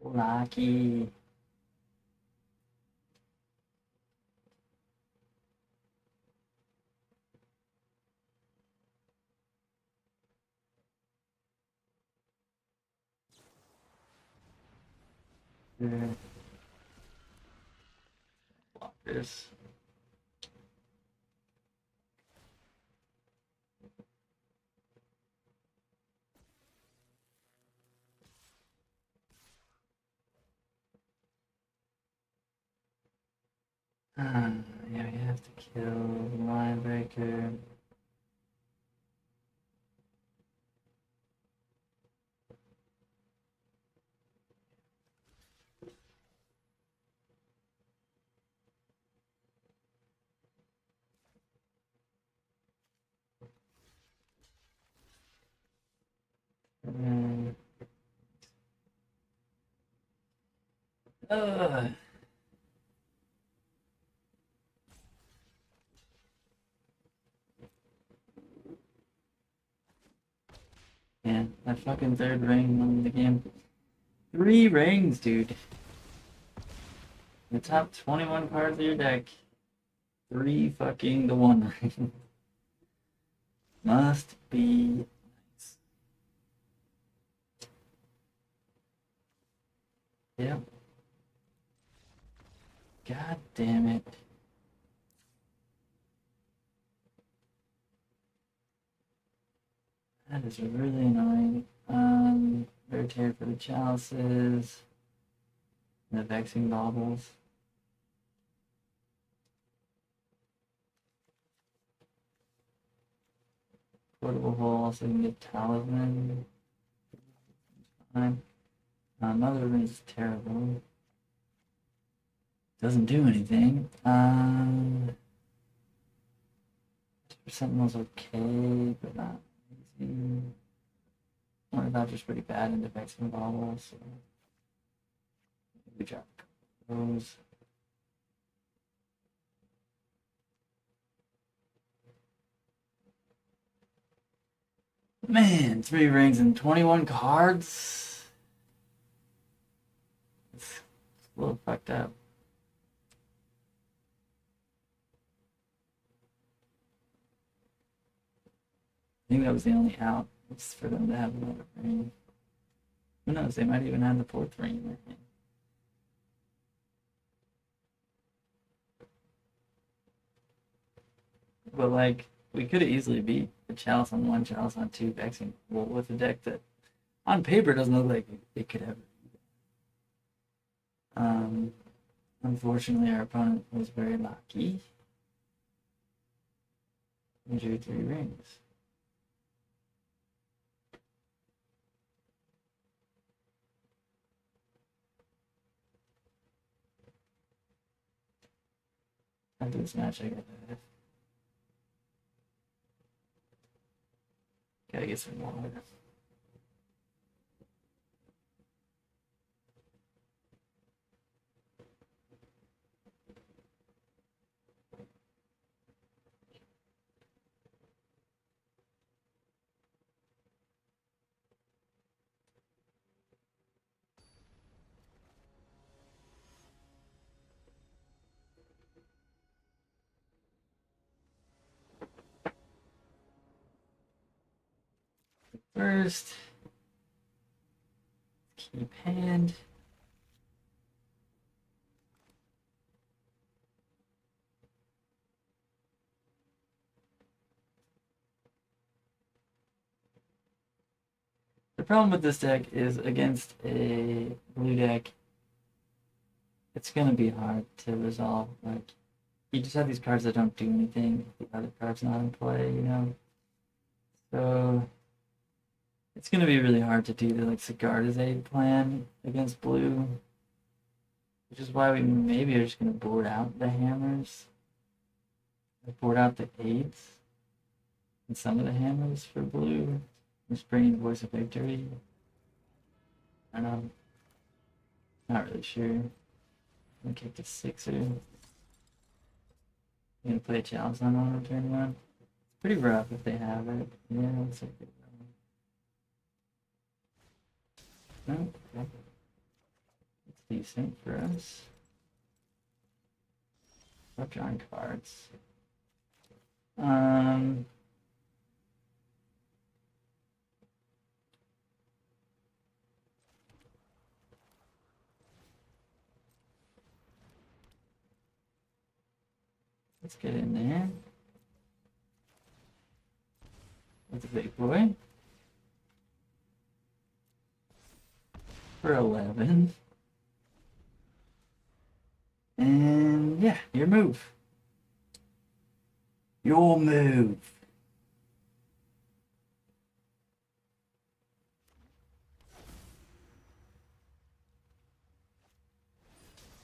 Rocky. Blockers. Yeah, we have to kill the Line Breaker. Uh, yeah, that fucking third ring won the game. 3 rings, dude. The top 21 cards of your deck. 3 fucking the 1 ring. Must be nice. Yep. God damn it. That is really annoying. Very tired for the chalices. The vexing baubles. Portable hole, so you can get talisman. Fine. Mother Ring is terrible. Doesn't do anything. Sentinel's okay, but not amazing. Or about just pretty bad in defecting baubles. So we drop those. Man, 3 rings and 21 cards. It's a little fucked up. I think that was the only out. It's for them to have another ring. Who knows? They might even have the fourth ring in their hand. But like, we could have easily beat the Chalice on one, Chalice on two, Vexing well, with a deck that on paper doesn't look like it could ever. Um, Unfortunately, our opponent was very lucky. We drew three rings. After this match, I gotta get some water. First, keep hand. The problem with this deck is against a blue deck, it's gonna be hard to resolve. Like, you just have these cards that don't do anything. The other cards not in play, you know. So it's gonna be really hard to do the like Sigarda's Aid plan against blue, which is why we maybe are just gonna board out the hammers, board out the aids, and some of the hammers for blue. Just bringing Voice of Victory. I don't know. Not really sure. I'm gonna kick the sixer. I'm gonna play a challenge on turn one. It's pretty rough if they have it. Yeah, it's like no, okay. It's decent for us. Stop drawing cards. Let's get in there. With the big boy. For 11. And yeah, your move. Your move.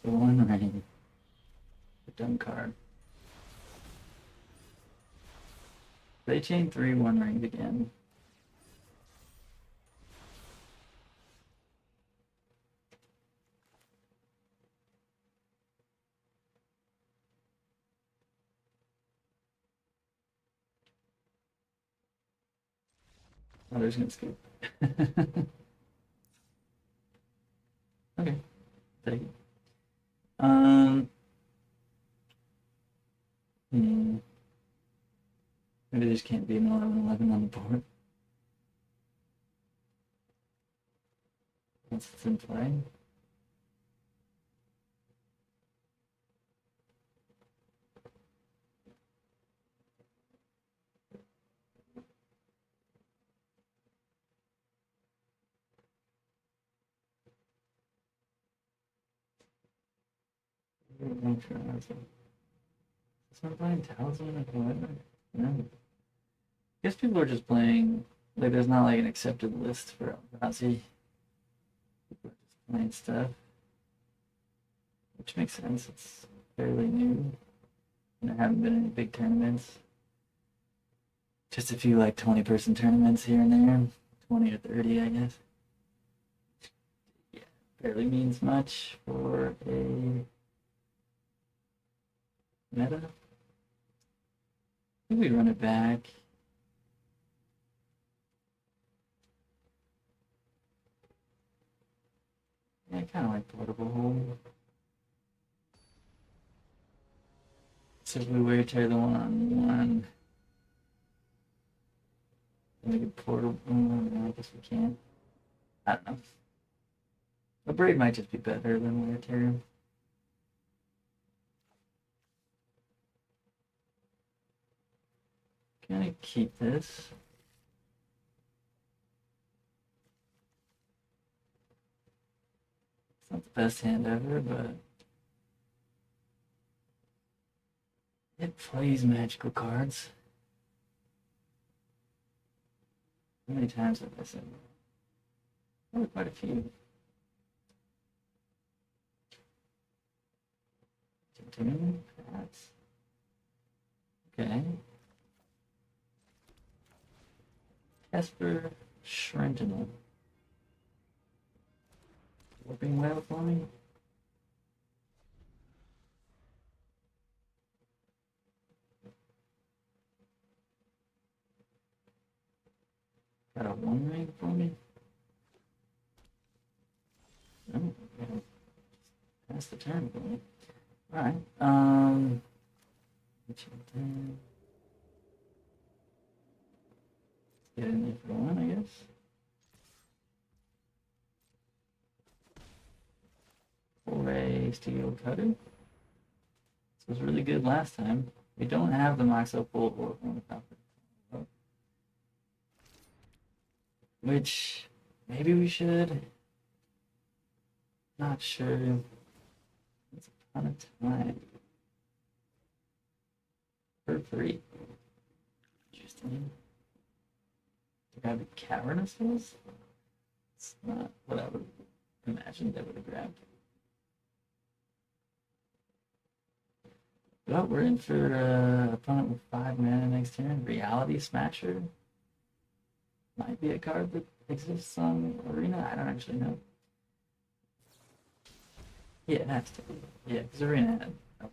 The one ring. The dumb card. They chain 3 one rings again. Oh, they're just gonna skip. Okay, take it. Maybe there just can't be an 11-11 on the board. Once it's in play. Is someone playing Talisman or whatever? No. I guess people are just playing, like, there's not like an accepted list for Eldrazi. People are just playing stuff. Which makes sense, it's fairly new. And there haven't been any big tournaments. Just a few like 20-person tournaments here and there. 20 or 30, I guess. Yeah, barely means much for a meta. I think we run it back. Yeah, I kind of like portable hold. So if we wear tear the one on one, then we could portable. I guess we can't. I don't know. A braid might just be better than wear tear. Gonna keep this. It's not the best hand ever, but it plays magical cards. How many times have I said that? Oh, quite a few. Continuing, perhaps. Okay. Casper Shrentinel. Working well for me. Got a one ring for me. Oh, yeah. That's the turn for me. Alright. Get in there for one, I guess. Foray Steel Cutter. This was really good last time. We don't have the max up full or one copper. Which maybe we should. Not sure. It's a ton of time. For free. Interesting. Grab a cavernous ones? It's not what I would imagine they would have grabbed. Well, we're in for opponent with 5 mana next turn. Reality Smasher. Might be a card that exists on Arena. I don't actually know. Yeah, it has to be. Yeah, because Arena had. Oh,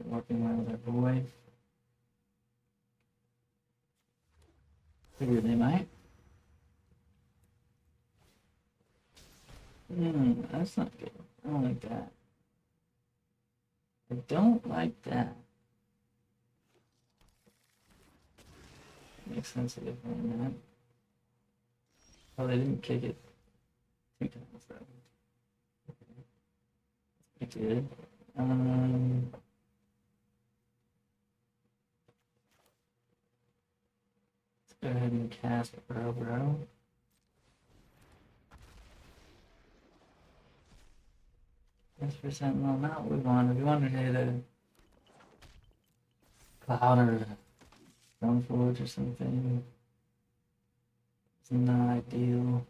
working well with our boy. Figured they might. That's not good. I don't like that. I don't like that. Makes sense if they're doing that. Oh, they didn't kick it 2 times though. That's pretty good. Let's go ahead and cast Bro. Yes, for Sentinel, not what we wanted. We wanted to hit a Cloud or Stoneforge or something. It's not ideal.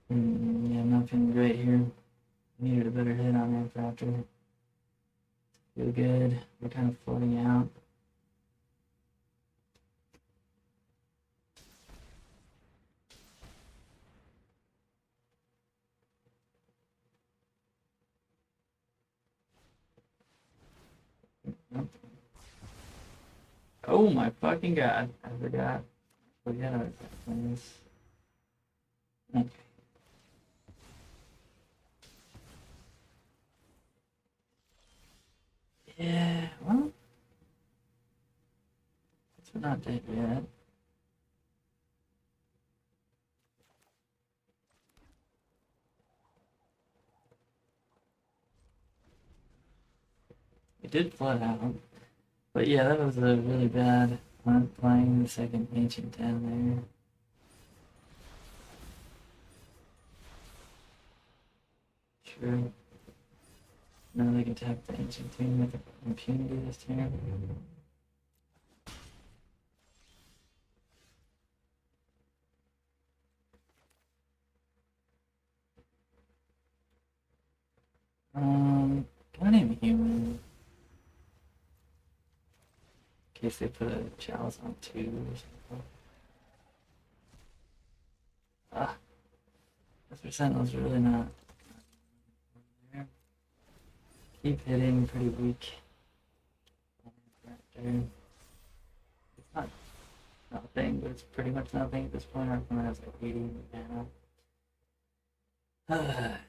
Yeah, I'm not feeling great here. Needed a better hit on Raptor. Feel good. We're kind of floating out. Oh my fucking god. I forgot. Forget how to this. Okay. Yeah, well. It's not dead yet. It did flood out. But yeah, that was a really bad hunt playing the second Ancient 10 there. True. Now they can tap the Ancient Tomb with impunity this turn. Can I name human? In case they put a chalice on 2 or something. Ah, this Sentinel's really not. Keep hitting, pretty weak. It's not nothing, but it's pretty much nothing at this point. Our opponent has like 80 mana.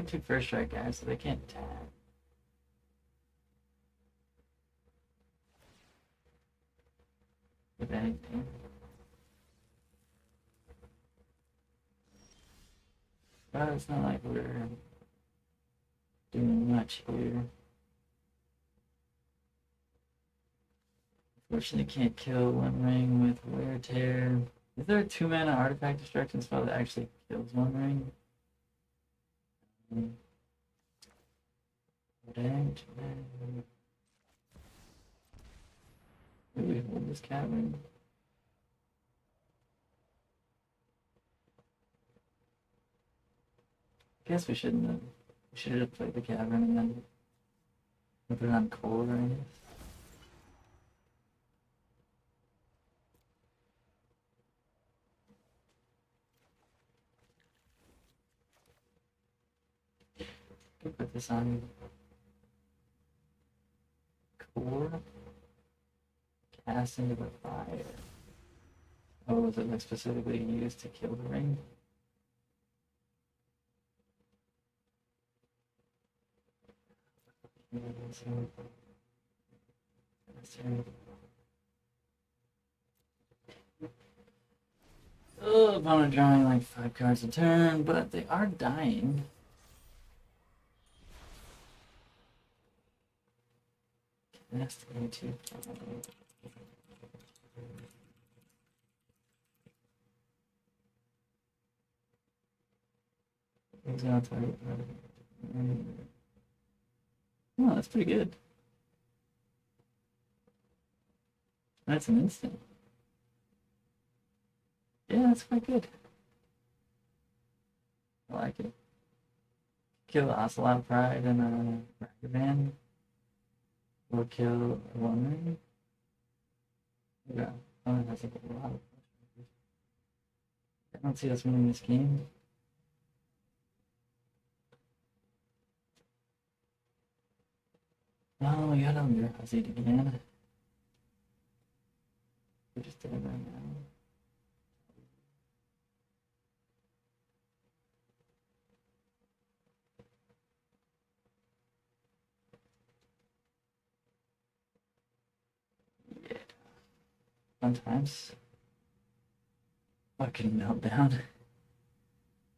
have two first strike guys, so they can't attack. If anything. But it's not like we're doing much here. Unfortunately, can't kill One Ring with Wear Tear. Is there a 2-mana artifact destruction spell that actually kills One Ring? Dang. Do we hold this cavern? Guess we shouldn't have. We should have played the cavern and then put it on cold, I guess. Could put this on core. Cast into the fire. Oh, was it like specifically used to kill the ring? Oh, opponent drawing like 5 cards a turn, but they are dying. Cast into oh, that's pretty good. That's an instant. Yeah, that's quite good. I like it. Kill Ocelot Pride and a Ragavan. Or kill One Ring. Yeah, oh, that's like a lot of. I don't see us winning this game. Oh, we got Eldrazi again. We just did it right now. Yeah. Sometimes. Fucking meltdown.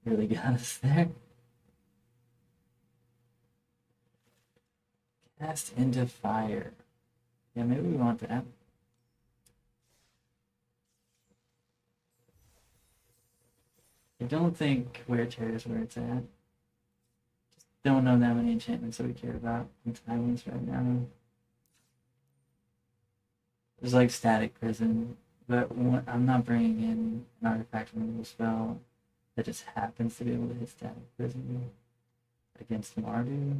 Really got us there. Cast into fire. Yeah, maybe we want that. I don't think Wear Tear is where it's at. Just don't know that many enchantments that we care about in Silence right now. There's like Static Prison, but I'm not bringing in an artifact removal spell that just happens to be able to hit Static Prison against Mardu.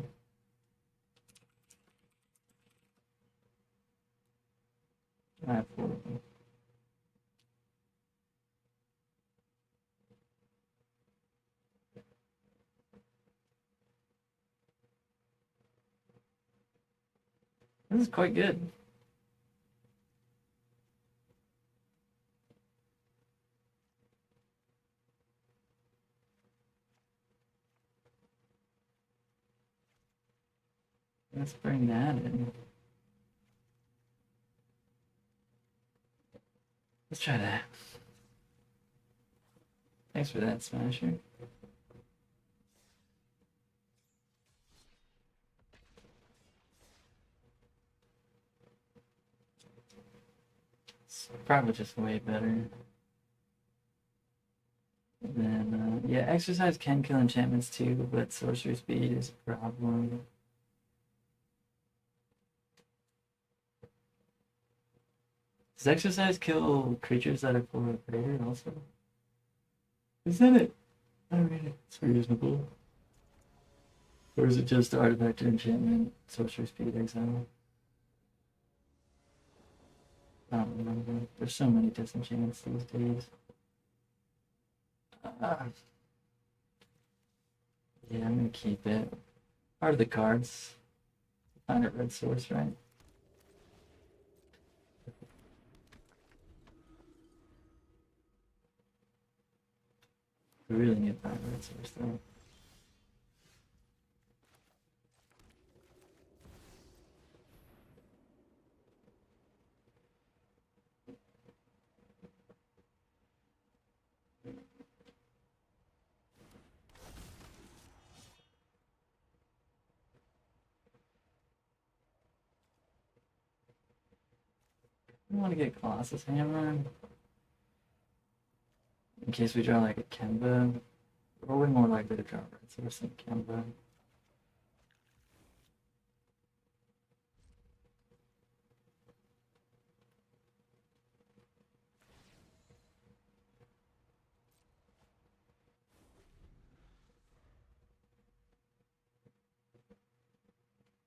I have 4 of them. This is quite good. Let's bring that in. Let's try that. Thanks for that, Smasher. It's probably just way better. Then, yeah, Exercise can kill enchantments too, but Sorcery Speed is a problem. Does Exercise kill creatures that are 4 or greater also? Is that it? I mean, it's reasonable. Or is it just artifact or enchantment, Sorcery Speed, exile? I don't remember. There's so many disenchants these days. Yeah, I'm gonna keep it. Are the cards? Find a red source, right? We really need to find a red source though. I want to get Colossus Hammer in case we draw like a Kemba. We're way more likely to draw red source than Kemba.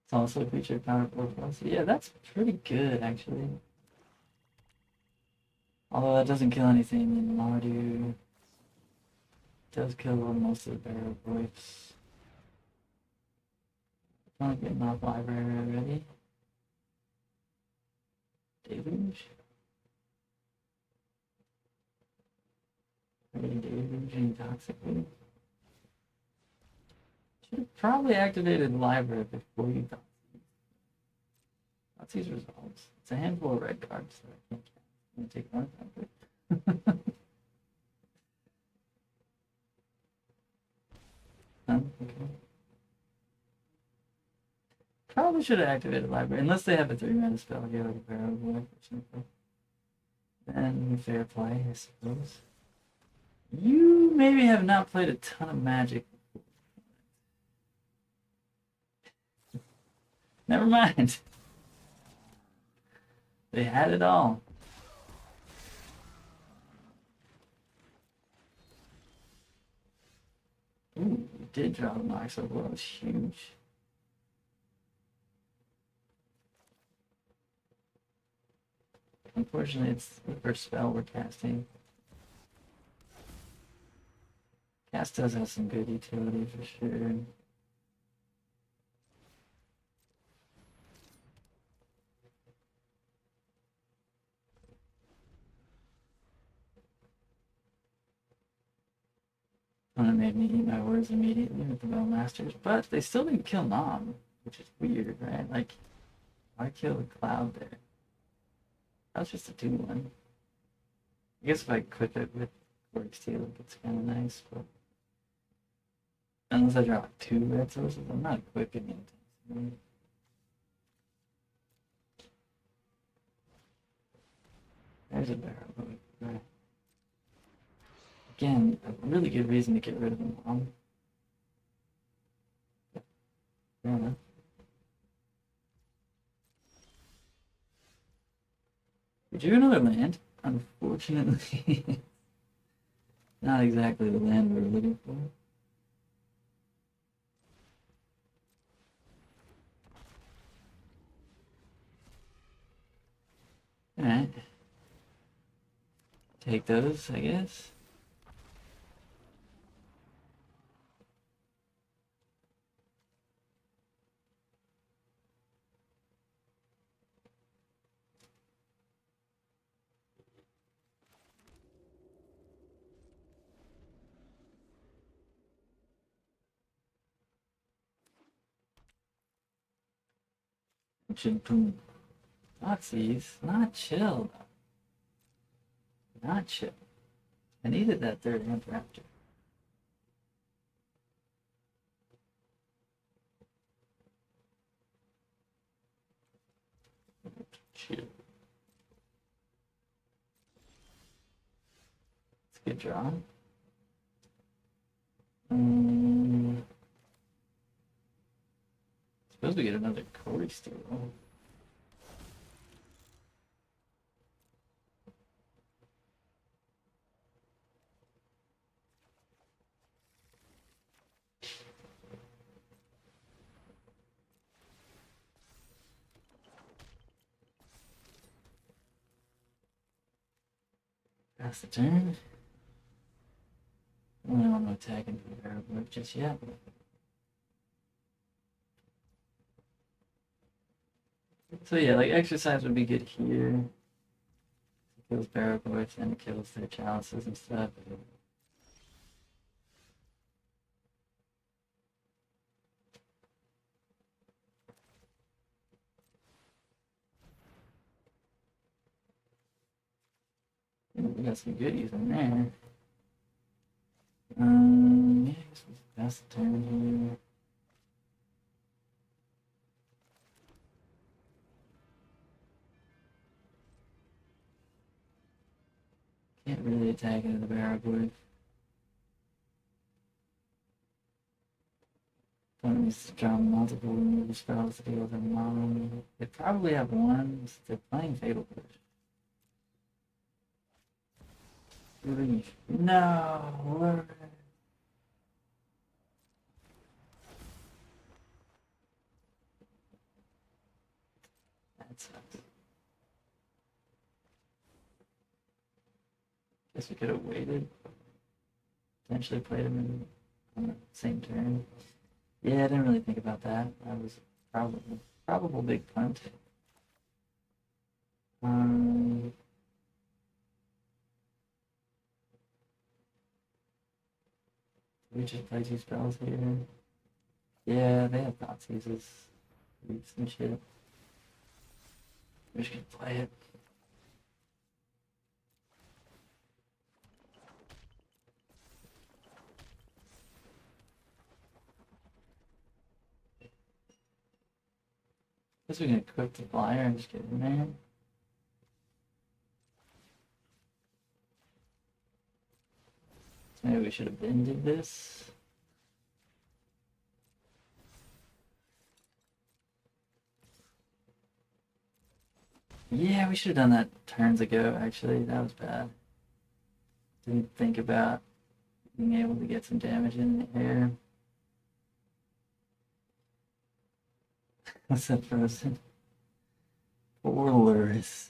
It's also a creature power 4+. Yeah, that's pretty good actually. Although that doesn't kill anything, and Mardu does kill most of the barrel boys. Not getting off library already. Deluge. Deluge and Toxic. Should have probably activated library before you got these results. It's a handful of red cards that I can't count. I'm gonna take one of them. Okay. Probably should have activated library, unless they have a 3-mana spell here, like a Barrow Boy or something. Then fair play, I suppose. You maybe have not played a ton of Magic. Never mind. They had it all. Ooh, you did draw the Mox Overload. That was huge. Unfortunately, it's the first spell we're casting. Cast does have some good utility for sure. Opponent made me eat my words immediately with the Bellmasters, but they still didn't kill Nom, which is weird, right? Like, why kill the Cloud there? That was just a 2-1. I guess if I equip it with Quark Steel, it's kind of nice, but unless I draw like 2 red sources, I'm not equipping it. There's a barrel. Right. Again, a really good reason to get rid of the Mom. Fair enough. We drew another land. Unfortunately, not exactly the land we were looking for. Alright. Take those, I guess. Boom. Nazis, not chill. Not chill. I needed that third Raptor. Chill. It's a good draw. Suppose we get another Corey Steel. Pass the turn. I don't want to attack into the barrel work just yet. So yeah, like exercise would be good here. It kills barrel boards and it kills their chalices and stuff. We got some goodies in there. Yeah, I guess we'll pass the turn here. attack into the barrel board. Don't need to draw multiple removal spells to deal with their mom. They probably have one since they're playing Fatal Push. Relief. No! That sucks. Guess we could have waited. Potentially played him in on the same turn. Yeah, I didn't really think about that. That was probable big punt. We just play 2 spells here. Yeah, they have Thoughtseizes. Some shit. We just gonna play it. Guess we're gonna cook the flyer and just get in there. So maybe we should have bended this. Yeah, we should have done that turns ago, actually. That was bad. Didn't think about being able to get some damage in the air. What's that frozen? Poor Luris.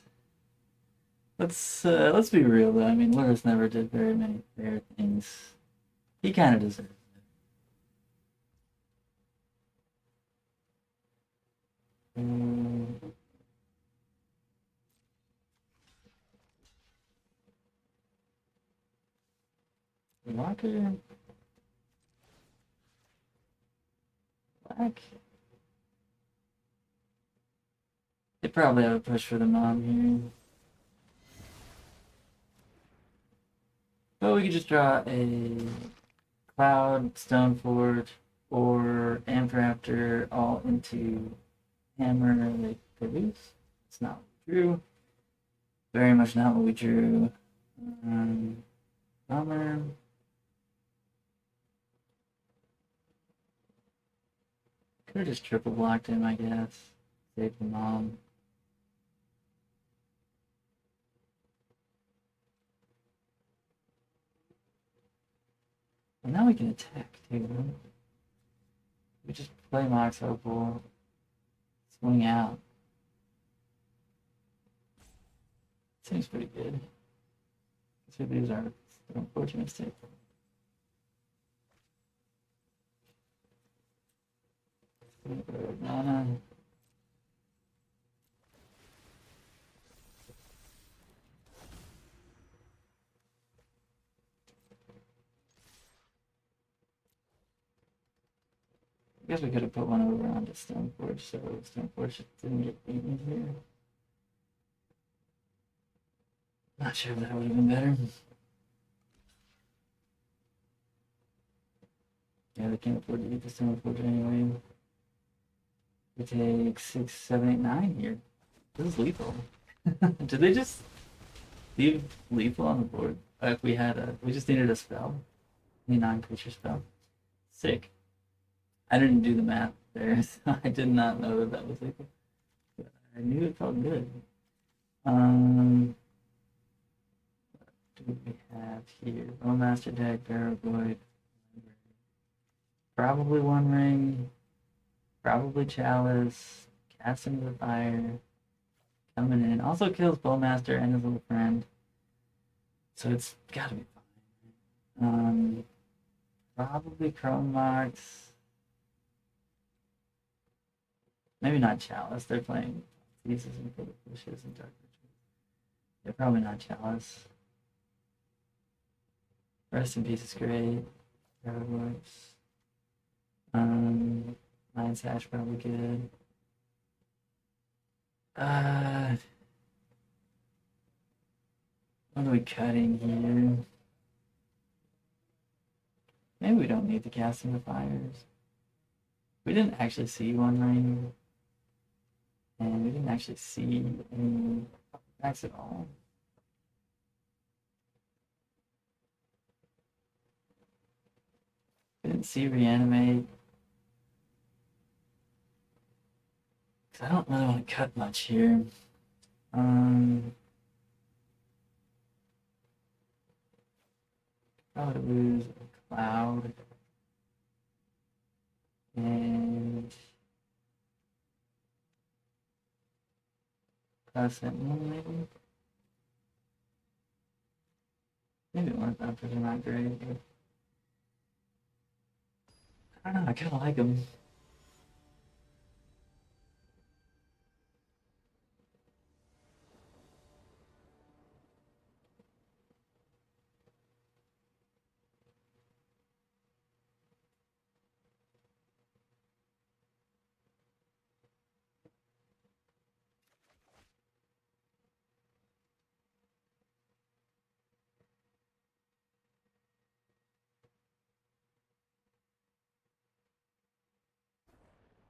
Let's be real though. I mean, Luris never did very many fair things. He kind of deserves it. Walker. Black. They probably have a push for the mom here. But we could just draw a Cloud, Stoneforge, or Ampraptor all into Hammer like they lose. It's not what we drew. Very much not what we drew. Bummer. Could have just triple blocked him, I guess. Save the mom. And now we can attack too. We just play Mox Opal. Swing out. Seems pretty good. So these are unfortunate mistakes. I guess we could have put one over onto Stoneforge, so Stoneforge didn't get beaten here. Not sure if that would have been better. Yeah, they can't afford to eat the Stoneforge anyway. We take 6, 7, 8, 9 here. This is lethal. Did they just leave lethal on the board? If we had we just needed a spell. Any non-creature spell. Sick. I didn't do the math there, so I did not know that was lethal. But I knew it felt good. What do we have here? Bowmaster deck, Barrow Void. Probably One Ring. Probably Chalice. Cast into the Fire. Coming in. Also kills Bowmaster and his little friend. So it's gotta be fine. Probably Chrome Mox. Maybe not Chalice. They're playing Thesis and Bushes and Dark Rituals. They're probably not Chalice. Rest in Peace is great. Paradox. Lion Sash probably good. What are we cutting here? Maybe we don't need to cast in the fires. We didn't actually see One Ring. And we didn't actually see any attacks at all. see reanimate. 'Cause I don't really want to cut much here. Um, Probably lose a cloud and one maybe. Maybe one of them are not great. But I don't know. I kind of like them.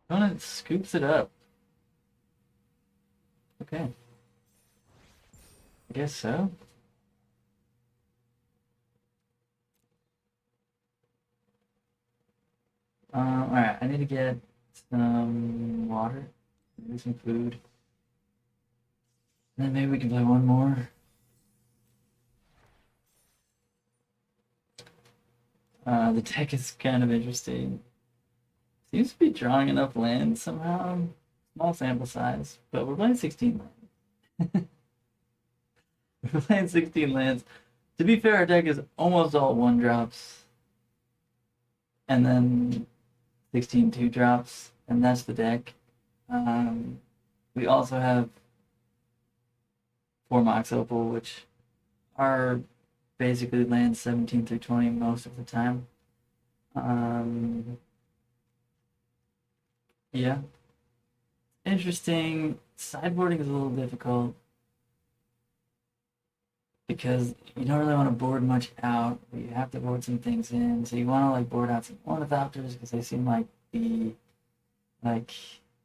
Opponent scoops it up. Okay. I guess so. Alright, I need to get some water, maybe some food. And then maybe we can play one more. The deck is kind of interesting. Seems to be drawing enough lands somehow. Small sample size, but we're playing 16 lands. We're playing 16 lands. To be fair, our deck is almost all 1-drops. And then 16 2-drops, and that's the deck. We also have 4 Mox Opal, which are basically lands 17 through 20 most of the time. Yeah. Interesting. Sideboarding is a little difficult because you don't really want to board much out, but you have to board some things in. So you want to like board out some Ornithopters because they seem like the like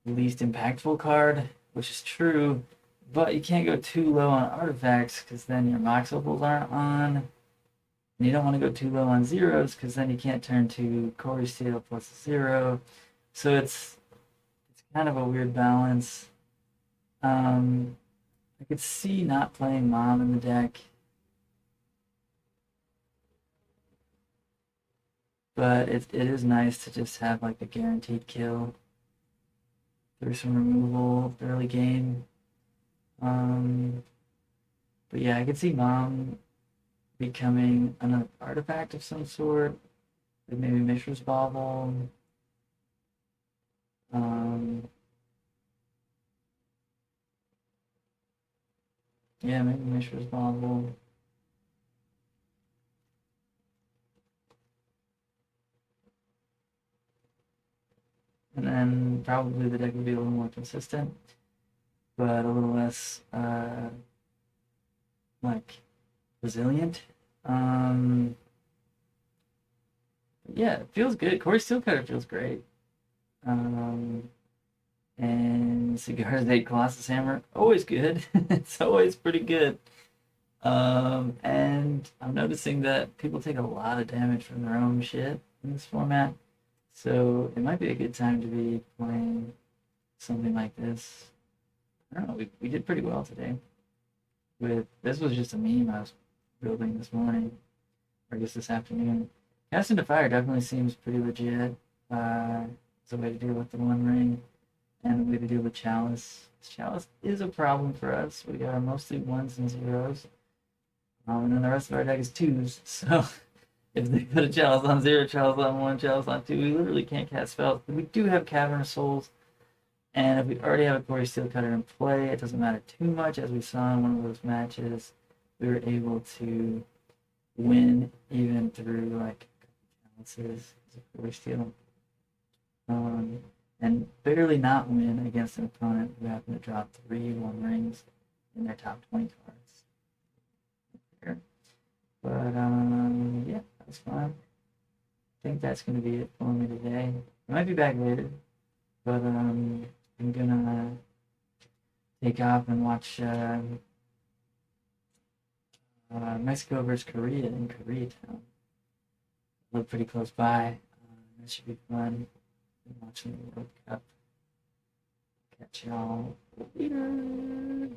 least impactful card, which is true. But you can't go too low on artifacts because then your Mox Opals aren't on. And you don't want to go too low on zeros because then you can't turn to Core Steel plus 0. So it's kind of a weird balance. I could see not playing Mom in the deck. But it is nice to just have like a guaranteed kill through some removal early game. But yeah, I could see Mom becoming an artifact of some sort, like maybe Mishra's Bauble. Yeah, maybe Mishra's Bauble. And then probably the deck would be a little more consistent, but a little less like resilient. Yeah, it feels good. Corey Steelcutter feels great. And Cigar's 8 Colossus Hammer, always good. It's always pretty good. And I'm noticing that people take a lot of damage from their own shit in this format. So it might be a good time to be playing something like this. I don't know, we did pretty well today. This was just a meme I was building this morning, or I guess this afternoon. Cast into Fire definitely seems pretty legit. It's a way to deal with the One Ring and a way to deal with Chalice. Chalice is a problem for us. We are mostly 1s and 0s. And then the rest of our deck is 2s. So if they put a Chalice on 0, Chalice on 1, Chalice on 2, we literally can't cast spells. But we do have Cavern of Souls. And if we already have a Quarry Steelcutter in play, it doesn't matter too much. As we saw in one of those matches, we were able to win even through like Chalices as a Quarry Steel. And barely not win against an opponent who happened to drop 3 One Rings in their top 20 cards. But yeah, that's fun. I think that's going to be it for me today. I might be back later, but I'm gonna take off and watch Mexico versus Korea in Koreatown. Live pretty close by. That should be fun. Watching the World Cup. Catch y'all later.